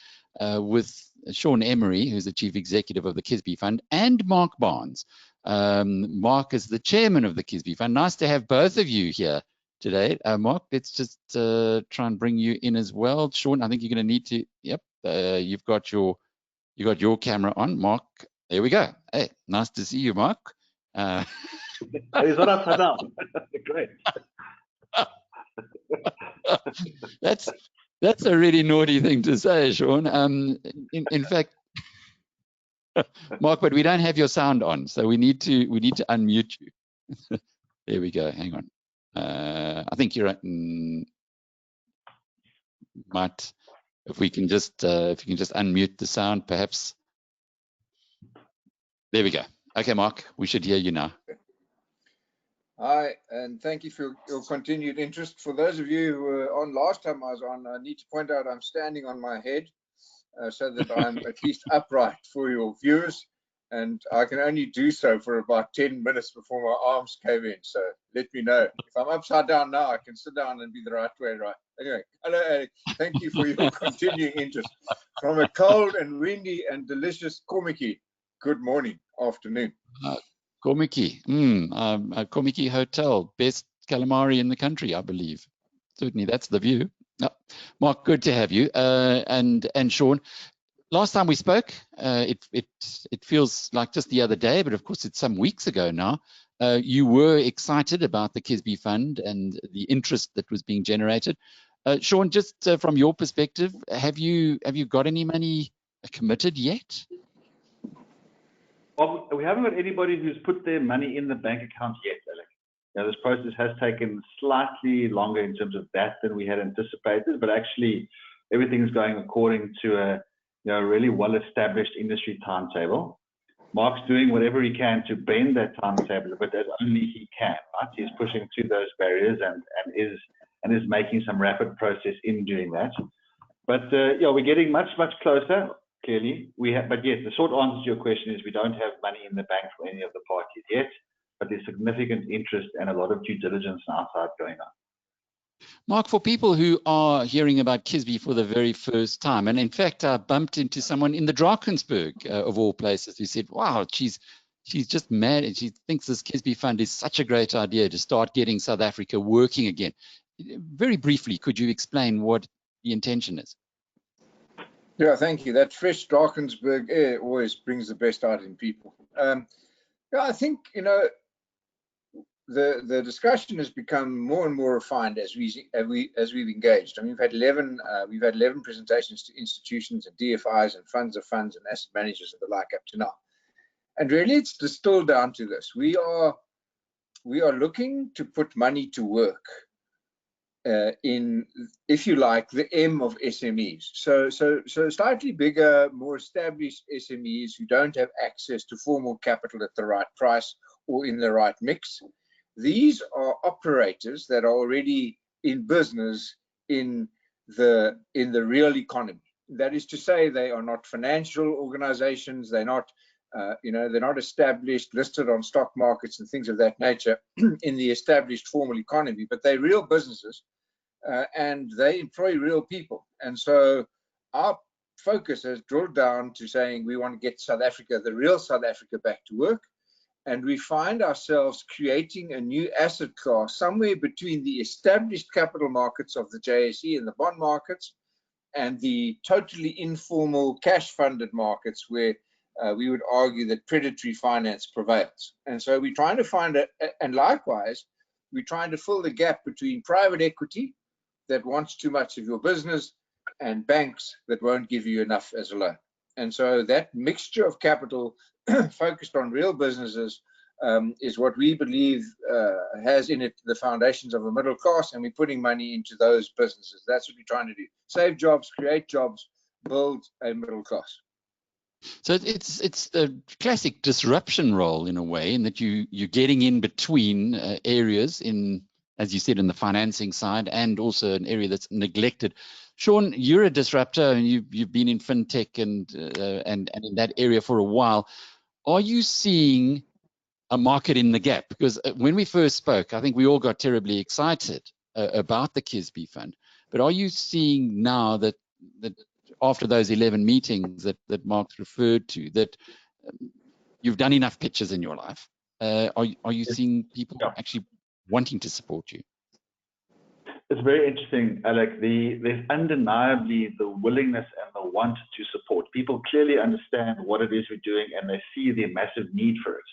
with Sean Emery, who's the Chief Executive of the Kisby Fund, and Mark Barnes. Mark is the Chairman of the Kisby Fund. Nice to have both of you here today. Mark, let's just try and bring you in as well. Sean, I think you're going to need to, yep, you've got your camera on. Mark, there we go. Hey, nice to see you, Mark. He's not upside down. Great. That's a really naughty thing to say, Sean. In fact, Mark, but we don't have your sound on, so we need to unmute you. There we go. Hang on. I think you're at, if you can just unmute the sound, perhaps. There we go. Okay, Mark, we should hear you now. Hi, and thank you for your continued interest. For those of you who were on last time I was on, I need to point out I'm standing on my head so that I'm at least upright for your viewers. And I can only do so for about 10 minutes before my arms cave in. So let me know. If I'm upside down now, I can sit down and be the right way, right? Anyway, hello, Alec. Thank you for your continuing interest. From a cold and windy and delicious Komiki, good morning, afternoon. Komiki, Komiki Hotel, best calamari in the country, I believe. Certainly, that's the view. Mark, good to have you. And Sean, last time we spoke, it feels like just the other day, but of course it's some weeks ago now. You were excited about the Kisby Fund and the interest that was being generated. Sean, just from your perspective, have you got any money committed yet? Well, we haven't got anybody who's put their money in the bank account yet, Alec. Now, this process has taken slightly longer in terms of that than we had anticipated, but actually everything is going according to a really well-established industry timetable. Mark's doing whatever he can to bend that timetable, but as only he can, right? He's pushing through those barriers and is making some rapid progress in doing that. But we're getting much closer. clearly. But yes, the short answer to your question is we don't have money in the bank for any of the parties yet, but there's significant interest and a lot of due diligence on our side going on. Mark, for people who are hearing about Kisby for the very first time, and in fact, I bumped into someone in the Drakensberg, of all places, who said, wow, she's just mad, and she thinks this Kisby Fund is such a great idea to start getting South Africa working again. Very briefly, could you explain what the intention is? Yeah, thank you. That fresh Drakensberg air always brings the best out in people. Yeah, I think, you know, the discussion has become more and more refined as we've engaged. I mean, we've had 11 presentations to institutions and DFIs and funds of funds and asset managers and the like up to now. And really, it's distilled down to this: we are looking to put money to work in, if you like, the M of SMEs. So slightly bigger, more established SMEs who don't have access to formal capital at the right price or in the right mix. These are operators that are already in business in the real economy. That is to say, they are not financial organizations. They're not, they're not established, listed on stock markets and things of that nature in the established formal economy, but they're real businesses and they employ real people. And so our focus has drilled down to saying we want to get South Africa, the real South Africa, back to work. And we find ourselves creating a new asset class somewhere between the established capital markets of the JSE and the bond markets and the totally informal cash-funded markets where we would argue that predatory finance prevails. And so we're trying to find and likewise, we're trying to fill the gap between private equity that wants too much of your business and banks that won't give you enough as a loan. And so that mixture of capital focused on real businesses is what we believe has in it the foundations of a middle class, and we're putting money into those businesses. That's what we're trying to do: save jobs, create jobs, build a middle class. So it's the classic disruption role in a way, in that you're getting in between areas, in, as you said, in the financing side, and also an area that's neglected. Sean, you're a disruptor, and you've been in fintech and in that area for a while. Are you seeing a market in the gap? Because when we first spoke, I think we all got terribly excited about the Kisby Fund. But are you seeing now that after those 11 meetings that Mark's referred to, that you've done enough pitches in your life? Are you seeing people actually wanting to support you? It's very interesting, Alec. There's undeniably the willingness and the want to support. People clearly understand what it is we're doing, and they see the massive need for it.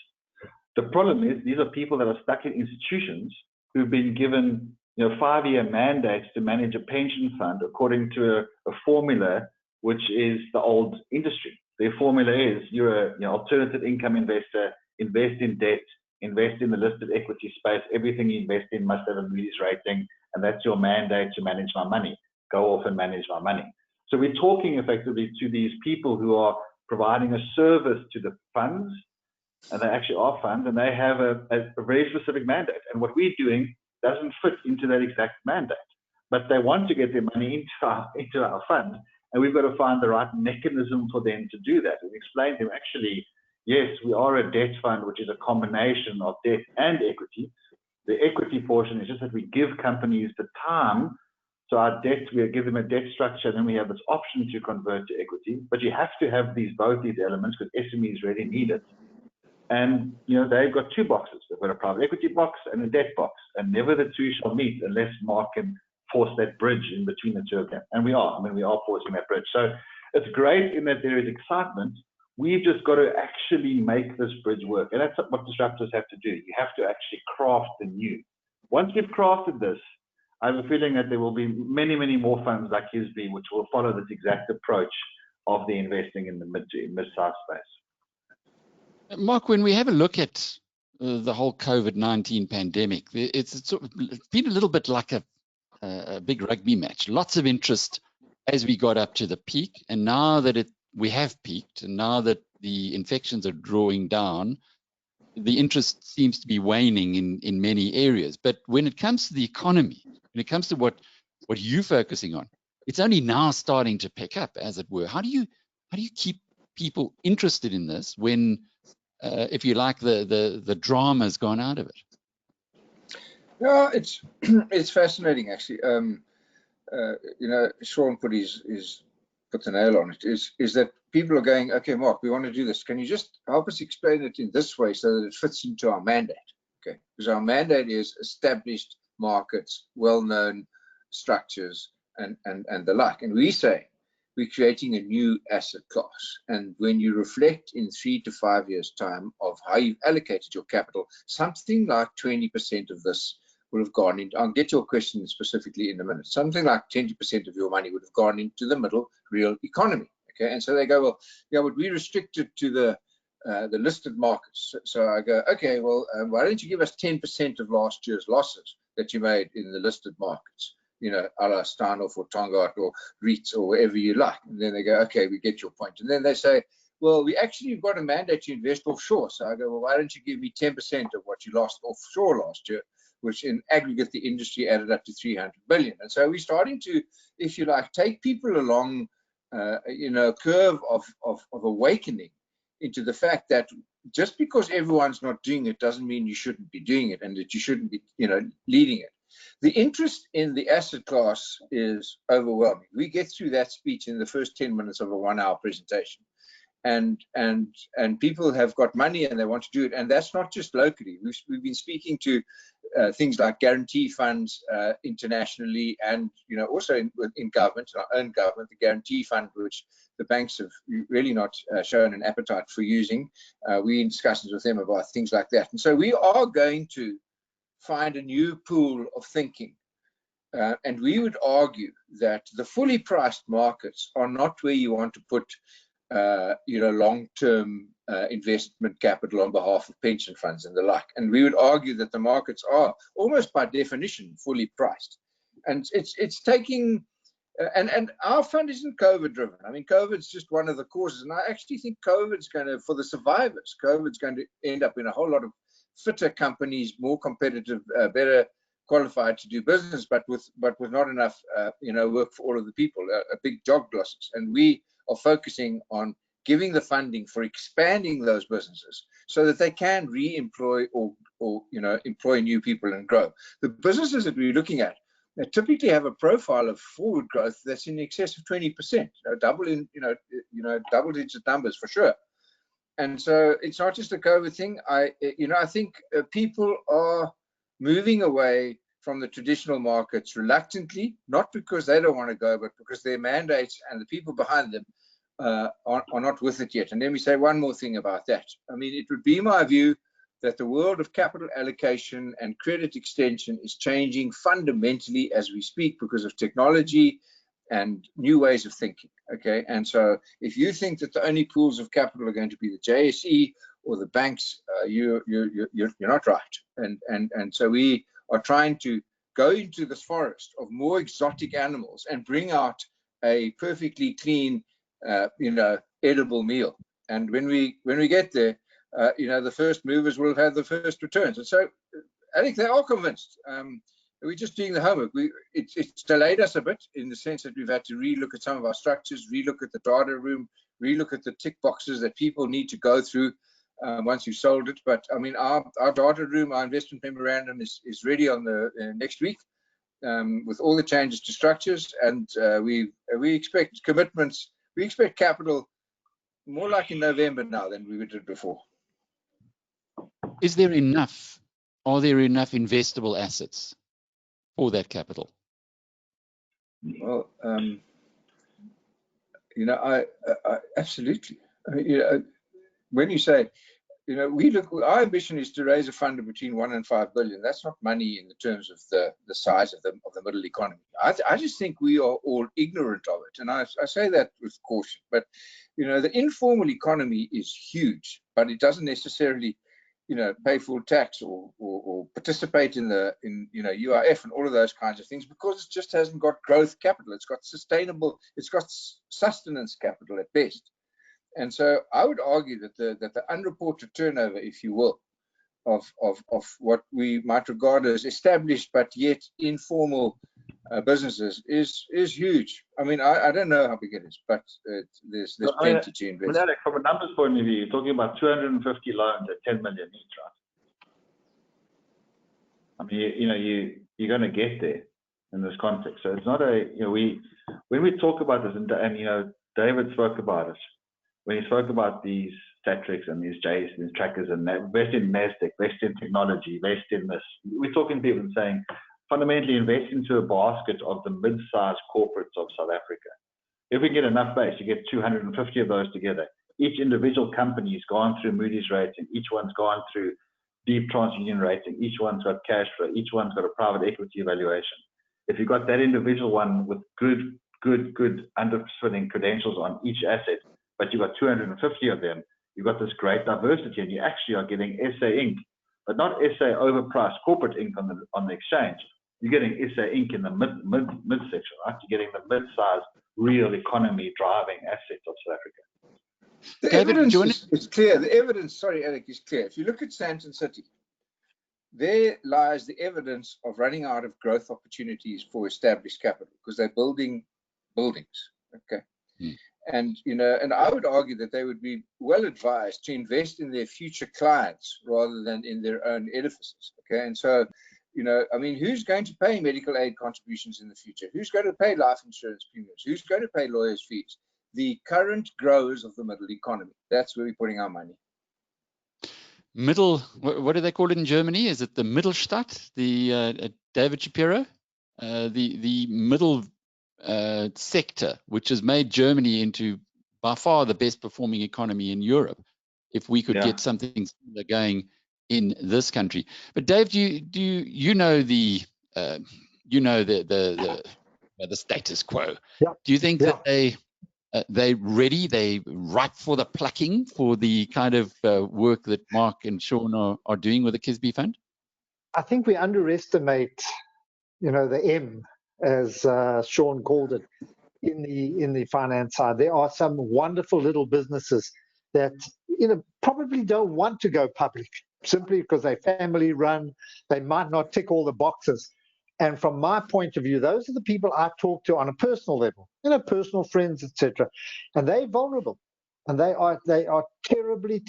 The problem is these are people that are stuck in institutions who've been given 5-year mandates to manage a pension fund according to a formula which is the old industry. Their formula is you're an alternative income investor, invest in debt, invest in the listed equity space. Everything you invest in must have a Moody's rating, and that's your mandate to manage my money. Go off and manage my money. So we're talking effectively to these people who are providing a service to the funds, and they actually are funds, and they have a very specific mandate. And what we're doing doesn't fit into that exact mandate, but they want to get their money into our fund, and we've got to find the right mechanism for them to do that. And explain to them, actually, yes, we are a debt fund, which is a combination of debt and equity. The equity portion is just that we give companies the time. So our debt, we give them a debt structure, and then we have this option to convert to equity. But you have to have both these elements because SMEs really need it. And they've got two boxes. They've got a private equity box and a debt box, and never the two shall meet unless Mark can force that bridge in between the two of them. And we are forcing that bridge. So it's great in that there is excitement. We've just got to actually make this bridge work. And that's what disruptors have to do. You have to actually craft the new. Once we've crafted this, I have a feeling that there will be many, many more funds like Kisby, which will follow this exact approach of the investing in the mid-size space. Mark, when we have a look at the whole COVID-19 pandemic, it's been a little bit like a big rugby match. Lots of interest as we got up to the peak, and now that we have peaked, and now that the infections are drawing down, the interest seems to be waning in many areas. But when it comes to the economy, when it comes to what you're focusing on, it's only now starting to pick up, as it were. How do you how do you keep people interested in this when, if you like, the drama's gone out of it? Yeah, it's it's fascinating actually. You know, Sean put the nail on it. Is that people are going, okay, Mark, we want to do this. Can you just help us explain it in this way so that it fits into our mandate? Okay, because our mandate is established markets, well-known structures, and the like. And we say we're creating a new asset class. And when you reflect in 3 to 5 years' time of how you've allocated your capital, something like 20% of this would have gone into, I'll get your question specifically in a minute, something like 20% of your money would have gone into the middle real economy. Okay, and so they go, well, yeah, but we restricted to the listed markets. So I go, okay, well, why don't you give us 10% of last year's losses that you made in the listed markets? You know, a la Steinhoff or Tongaat or REITs or wherever you like. And then they go, okay, we get your point. And then they say, well, we actually got a mandate to invest offshore. So I go, well, why don't you give me 10% of what you lost offshore last year, which in aggregate, the industry added up to 300 billion. And so we're starting to, if you like, take people along, you know, a curve of awakening into the fact that just because everyone's not doing it doesn't mean you shouldn't be doing it and that you shouldn't be, you know, leading it. The interest in the asset class is overwhelming. We get through that speech in the first 10 minutes of a 1-hour presentation. And people have got money and they want to do it. And that's not just locally. We've been speaking to things like guarantee funds internationally, and you know, also in government, our own government, the guarantee fund, which the banks have really not shown an appetite for using. We're in discussions with them about things like that. And so we are going to find a new pool of thinking. And we would argue that the fully priced markets are not where you want to put you know, long-term investment capital on behalf of pension funds and the like. And we would argue that the markets are almost by definition fully priced. And it's taking, and our fund isn't COVID driven. I mean, COVID's just one of the causes. And I actually think COVID's going to, for the survivors, COVID's going to end up in a whole lot of fitter companies, more competitive, better qualified to do business, but with not enough, you know, work for all of the people, a big job losses. And we are focusing on giving the funding for expanding those businesses so that they can re-employ or you know, employ new people and grow. The businesses that we're looking at, they typically have a profile of forward growth that's in excess of 20%, double-digit numbers for sure. And so it's not just a COVID thing. I think people are moving away from the traditional markets reluctantly, not because they don't want to go, but because their mandates and the people behind them are not with it yet. And let me say one more thing about that. I mean, it would be my view that the world of capital allocation and credit extension is changing fundamentally as we speak because of technology and new ways of thinking. Okay, and so if you think that the only pools of capital are going to be the JSE or the banks, you're not right. And so we are trying to go into this forest of more exotic animals and bring out a perfectly clean, edible meal. And when we get there, the first movers will have had the first returns. And so I think they are convinced. We're just doing the homework. It's delayed us a bit in the sense that we've had to relook at some of our structures, relook at the data room, relook at the tick boxes that people need to go through once you've sold it. But I mean, our data room, our investment memorandum is ready on the next week with all the changes to structures, and we expect commitments. We expect capital more like in November now than we did before. Is there enough? Are there enough investable assets for that capital? Well, I absolutely. I mean, when you say, we look, our ambition is to raise a fund of between 1 and 5 billion. That's not money in the terms of the size of the middle economy. I just think we are all ignorant of it, and I say that with caution. But the informal economy is huge, but it doesn't necessarily pay full tax or participate in UIF and all of those kinds of things, because it just hasn't got growth capital. It's got sustenance capital at best. And so I would argue that the unreported turnover, if you will, what we might regard as established but yet informal businesses is huge. I mean, I don't know how big it is, but there's plenty to invest. Alec, from a numbers point of view, you're talking about 250 loans at 10 million each, right? I mean, you're going to get there in this context. So it's not when we talk about this, and David spoke about it, when he spoke about these Satrix and these J's, these trackers, and invest in Nasdaq, invest in technology, invest in this. We're talking to people and saying, fundamentally invest into a basket of the mid-sized corporates of South Africa. If we get enough base, you get 250 of those together. Each individual company's gone through Moody's rating, each one's gone through deep TransUnion rating, each one's got cash flow, each one's got a private equity evaluation. If you've got that individual one with good underfitting credentials on each asset, but you've got 250 of them, you've got this great diversity, and you actually are getting SA Inc., but not SA overpriced corporate Inc. on the exchange. You're getting SA Inc. in the mid section, right? You're getting the mid-sized real economy driving assets of South Africa. The evidence is clear. The evidence, sorry, Alec, is clear. If you look at Sandton City, there lies the evidence of running out of growth opportunities for established capital because they're building buildings. Okay. And and I would argue that they would be well advised to invest in their future clients rather than in their own edifices. Okay. And so, I mean, who's going to pay medical aid contributions in the future? Who's going to pay life insurance premiums? Who's going to pay lawyers' fees? The current growers of the middle economy. That's where we're putting our money. Middle, what do they call it in Germany? Is it the Mittelstadt? The David Shapiro? The middle sector, which has made Germany into by far the best performing economy in Europe. If we could get something similar going in this country. But Dave, do you know the status quo? Yeah. Do you think that they ready, they ripe for the plucking for the kind of work that Mark and Sean are doing with the Kisby Fund? I think we underestimate, the M, as Sean called it, in the finance side. There are some wonderful little businesses that probably don't want to go public simply because they're family run. They might not tick all the boxes. And from my point of view, those are the people I talk to on a personal level, personal friends, etc. And they're vulnerable, and they are terribly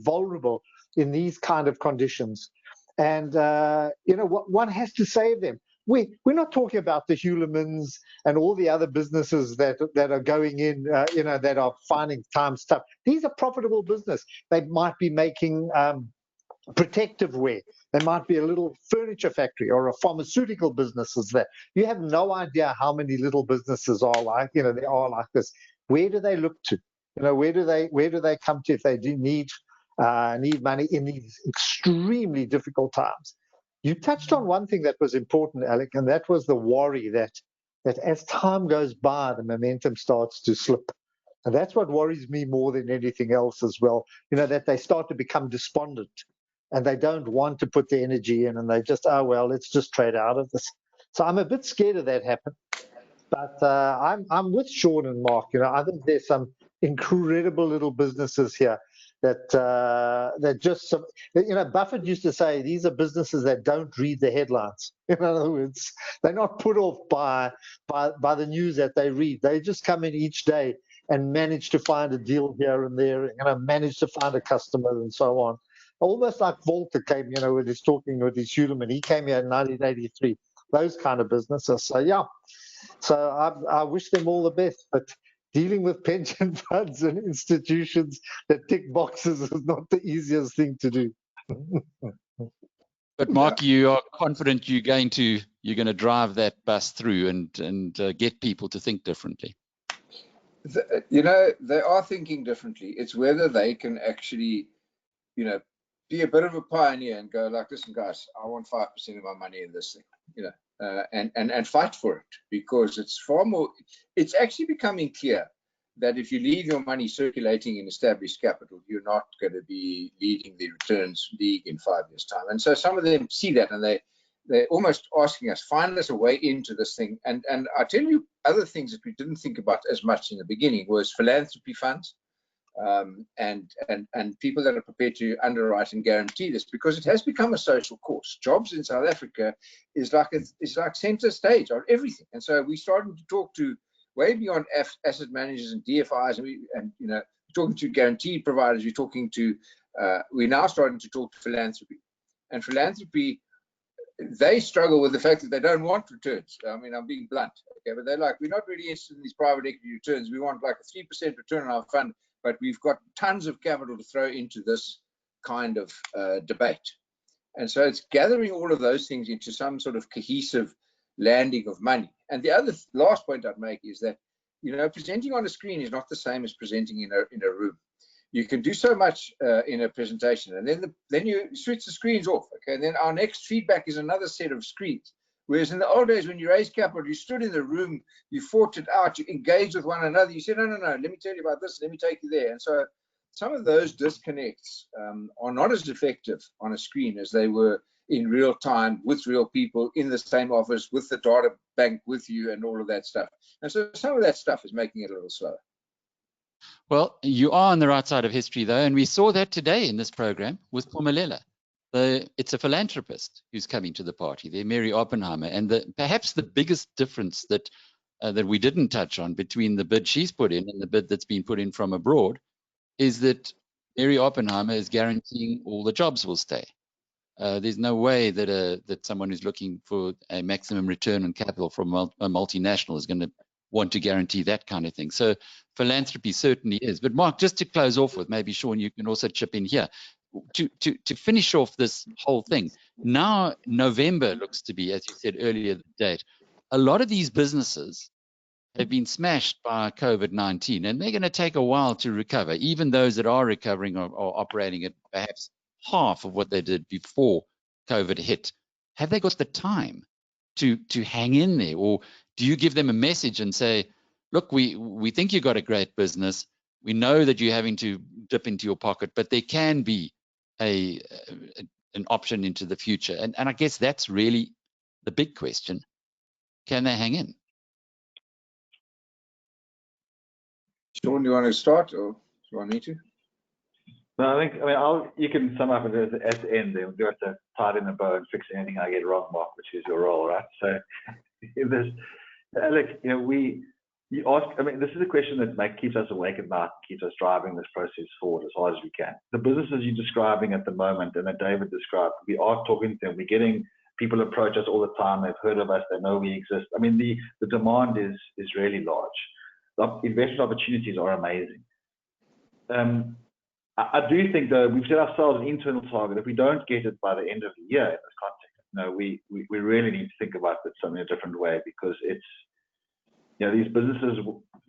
vulnerable in these kind of conditions. And one has to save them. We're not talking about the Hulamins and all the other businesses that are going in, that are finding time stuff. These are profitable business. They might be making protective wear. There might be a little furniture factory or a pharmaceutical businesses there. You have no idea how many little businesses are like, they are like this. Where do they look to? Where do they come to if they do need money in these extremely difficult times? You touched on one thing that was important, Alec, and that was the worry that as time goes by, the momentum starts to slip. And that's what worries me more than anything else as well, that they start to become despondent and they don't want to put the energy in and they just, let's just trade out of this. So I'm a bit scared of that happen. But I'm with Sean and Mark. I think there's some incredible little businesses here that just, Buffett used to say these are businesses that don't read the headlines. In other words, they're not put off by the news that they read. They just come in each day and manage to find a deal here and there, manage to find a customer and so on. Almost like Volker came, with his talking with his Hulamin. He came here in 1983. Those kind of businesses. So yeah. So I wish them all the best, but dealing with pension funds and institutions that tick boxes is not the easiest thing to do. But Mark, you are confident you're going to drive that bus through and get people to think differently. They are thinking differently. It's whether they can actually, be a bit of a pioneer and go like, listen, guys, I want 5% of my money in this thing, and fight for it, because it's actually becoming clear that if you leave your money circulating in established capital, you're not going to be leading the returns league in 5 years' time. And so some of them see that, and they're almost asking us, find us a way into this thing. And I tell you, other things that we didn't think about as much in the beginning was philanthropy funds. and people that are prepared to underwrite and guarantee this, because it has become a social cause. Jobs in South Africa is like center stage on everything, and so we're starting to talk to way beyond asset managers and DFIs, and you know, we're talking to guaranteed providers. We're now starting to talk to philanthropy, and philanthropy, they struggle with the fact that they don't want returns. I mean, I'm being blunt, okay, but they're like, we're not really interested in these private equity returns. We want like a 3% return on our fund, but we've got tons of capital to throw into this kind of debate. And so it's gathering all of those things into some sort of cohesive landing of money. And the last point I'd make is that, you know, presenting on a screen is not the same as presenting in a room. You can do so much in a presentation, and then you switch the screens off. Okay, and then our next feedback is another set of screens. Whereas in the old days, when you raised capital, you stood in the room, you fought it out, you engaged with one another. You said, no, let me tell you about this, let me take you there. And so some of those disconnects are not as effective on a screen as they were in real time with real people in the same office with the data bank with you and all of that stuff. And so some of that stuff is making it a little slower. Well, you are on the right side of history, though, and we saw that today in this program with Phumelela. It's a philanthropist who's coming to the party. They're Mary Oppenheimer, and perhaps the biggest difference that we didn't touch on between the bid she's put in and the bid that's been put in from abroad is that Mary Oppenheimer is guaranteeing all the jobs will stay. There's no way that someone who's looking for a maximum return on capital from a multinational is going to want to guarantee that kind of thing. So philanthropy certainly is. But Mark, just to close off with, maybe Sean, you can also chip in here. To finish off this whole thing, now November looks to be, as you said earlier, the date. A lot of these businesses have been smashed by COVID-19, and they're going to take a while to recover. Even those that are recovering are operating at perhaps half of what they did before COVID hit. Have they got the time to hang in there, or do you give them a message and say, look, we think you've got a great business. We know that you're having to dip into your pocket, but there can be an option into the future. And I guess that's really the big question. Can they hang in? Sean, do you want to start, or do you want me to? No, you can sum up at the end. Then we'll have to tie it in a bow and fix anything I get wrong, Mark, which is your role, right? So, Alec, you know, you ask. I mean, this is a question that keeps us awake at night, keeps us driving this process forward as hard as we can. The businesses you're describing at the moment, and that David described, we are talking to them. We're getting people approach us all the time. They've heard of us. They know we exist. I mean, the demand is really large. The investment opportunities are amazing. I do think, though, we've set ourselves an internal target. If we don't get it by the end of the year in this context, no, we really need to think about this in a different way, because it's, you know, these businesses,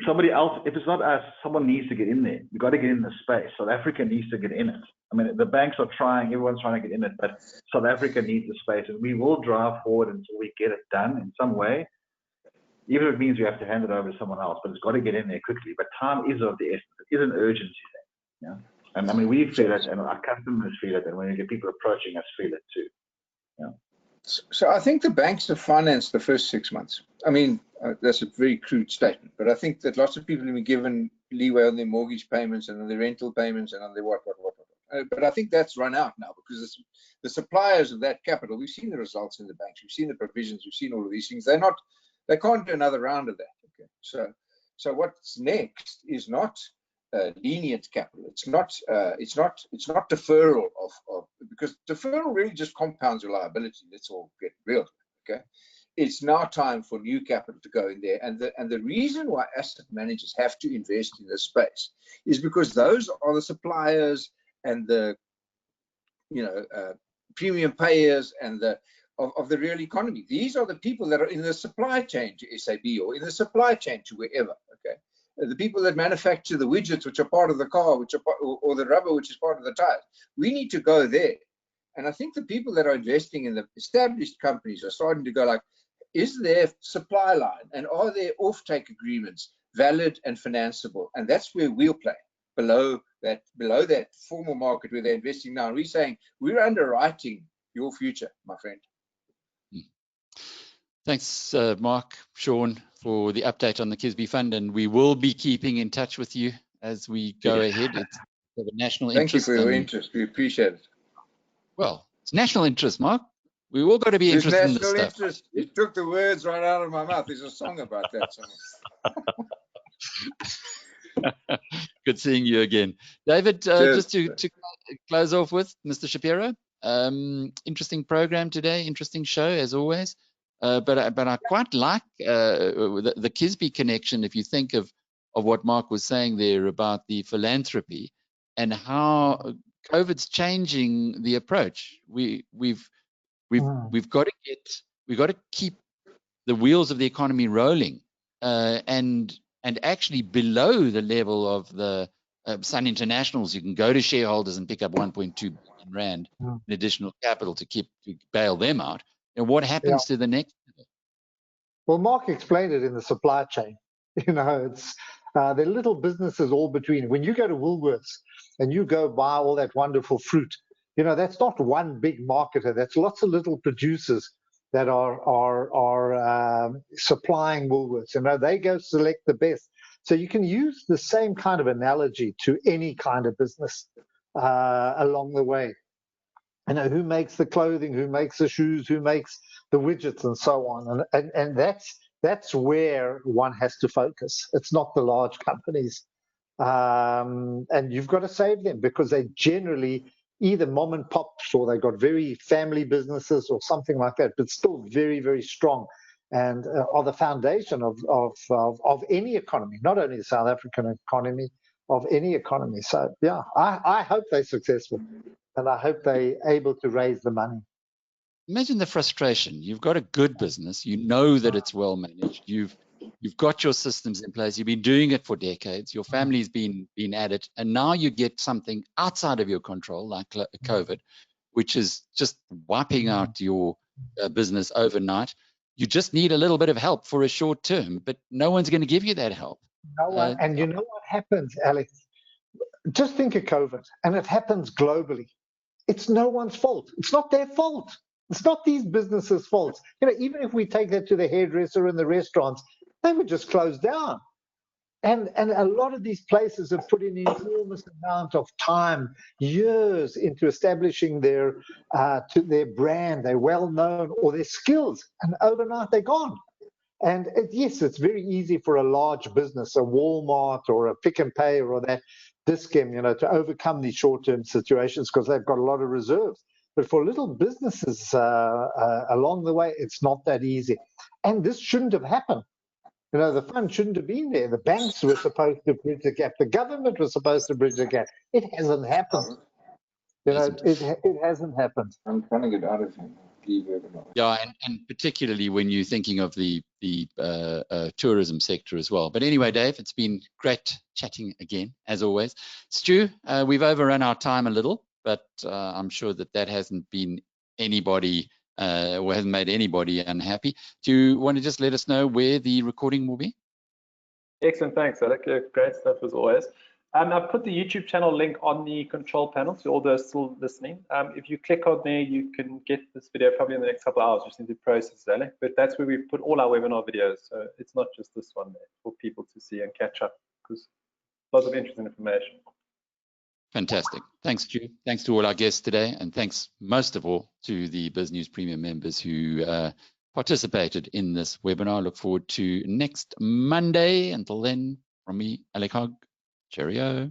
somebody else, if it's not us, someone needs to get in there. We've got to get in the space. South Africa needs to get in it. I mean, the banks are trying, everyone's trying to get in it, but South Africa needs the space, and we will drive forward until we get it done in some way. Even if it means we have to hand it over to someone else, but it's got to get in there quickly. But time is of the essence. It is an urgency thing. Yeah. And I mean, we feel it, and our customers feel it, and when we get people approaching us, feel it too. Yeah. So I think the banks have financed the first 6 months. I mean, that's a very crude statement, but I think that lots of people have been given leeway on their mortgage payments and on their rental payments and on their what. But I think that's run out now, because the suppliers of that capital, we've seen the results in the banks, we've seen the provisions, we've seen all of these things. They can't do another round of that. Okay, so what's next is not lenient capital. It's not deferral of because deferral really just compounds your liability. Let's all get real. Okay, it's now time for new capital to go in there, and the reason why asset managers have to invest in this space is because those are the suppliers and the premium payers and of the real economy. These are the people that are in the supply chain to SAB or in the supply chain to wherever. Okay, the people that manufacture the widgets, which are part of the car, or the rubber, which is part of the tires. We need to go there. And I think the people that are investing in the established companies are starting to go like, is there supply line and are there offtake agreements valid and financeable? And that's where we'll play below that formal market where they're investing now. And we're saying we're underwriting your future, my friend. Thanks, Mark, Sean, for the update on the Kisby Fund, and we will be keeping in touch with you as we go ahead. It's of a national Thank you interest. for your interest. We appreciate it. Well, it's national interest, Mark. We all got to be It's interested in this national stuff. interest. You took the words right out of my mouth. There's a song about that somewhere. Good seeing you again. David, just to close off with, Mr. Shapiro, interesting program today, interesting show as always. But I quite like the Kisby connection, if you think of what Mark was saying there about the philanthropy and how COVID's changing the approach. We've got to keep the wheels of the economy rolling, and actually below the level of the Sun Internationals, you can go to shareholders and pick up 1.2 billion rand in additional capital to bail them out. And what happens to the next? Well, Mark explained it in the supply chain. It's they're little businesses all between. When you go to Woolworths and you go buy all that wonderful fruit, that's not one big marketer. That's lots of little producers that are supplying Woolworths. They go select the best. So you can use the same kind of analogy to any kind of business along the way. Who makes the clothing, who makes the shoes, who makes the widgets, and so on. And that's where one has to focus. It's not the large companies. And you've got to save them because they generally either mom and pops or they've got very family businesses or something like that, but still very, very strong and are the foundation of any economy, not only the South African economy, of any economy. So, yeah, I hope they're successful and I hope they're able to raise the money. Imagine the frustration. You've got a good business. You know that it's well managed. You've got your systems in place. You've been doing it for decades. Your family's been at it. And now you get something outside of your control, like COVID, which is just wiping out your business overnight. You just need a little bit of help for a short term, but no one's going to give you that help. No one. And you know what happens, Alex? Just think of COVID, and it happens globally. It's no one's fault. It's not their fault. It's not these businesses' faults. Even if we take that to the hairdresser and the restaurants, they would just close down. And a lot of these places have put in an enormous amount of time, years into establishing their brand, their well-known, or their skills, and overnight they're gone. And yes, it's very easy for a large business, a Walmart or a Pick and Pay or that Dis-Chem, to overcome these short-term situations because they've got a lot of reserves. But for little businesses along the way, it's not that easy. And this shouldn't have happened. The fund shouldn't have been there. The banks were supposed to bridge the gap. The government was supposed to bridge the gap. It hasn't happened. It hasn't happened. I'm trying to get out of here. Yeah, and particularly when you're thinking of the tourism sector as well. But anyway, Dave, it's been great chatting again, as always. Stu, we've overrun our time a little, but I'm sure that hasn't been anybody or hasn't made anybody unhappy. Do you want to just let us know where the recording will be? Excellent, thanks, Alec. Great stuff as always. I've put the YouTube channel link on the control panel, so all those still listening. If you click on there, you can get this video probably in the next couple of hours. You just need to process it, Alec. But that's where we put all our webinar videos. So it's not just this one there for people to see and catch up because lots of interesting information. Fantastic. Thanks, Stu. Thanks to all our guests today. And thanks most of all to the Biznews Premium members who participated in this webinar. Look forward to next Monday. Until then, from me, Alec Hogg. Cheerio.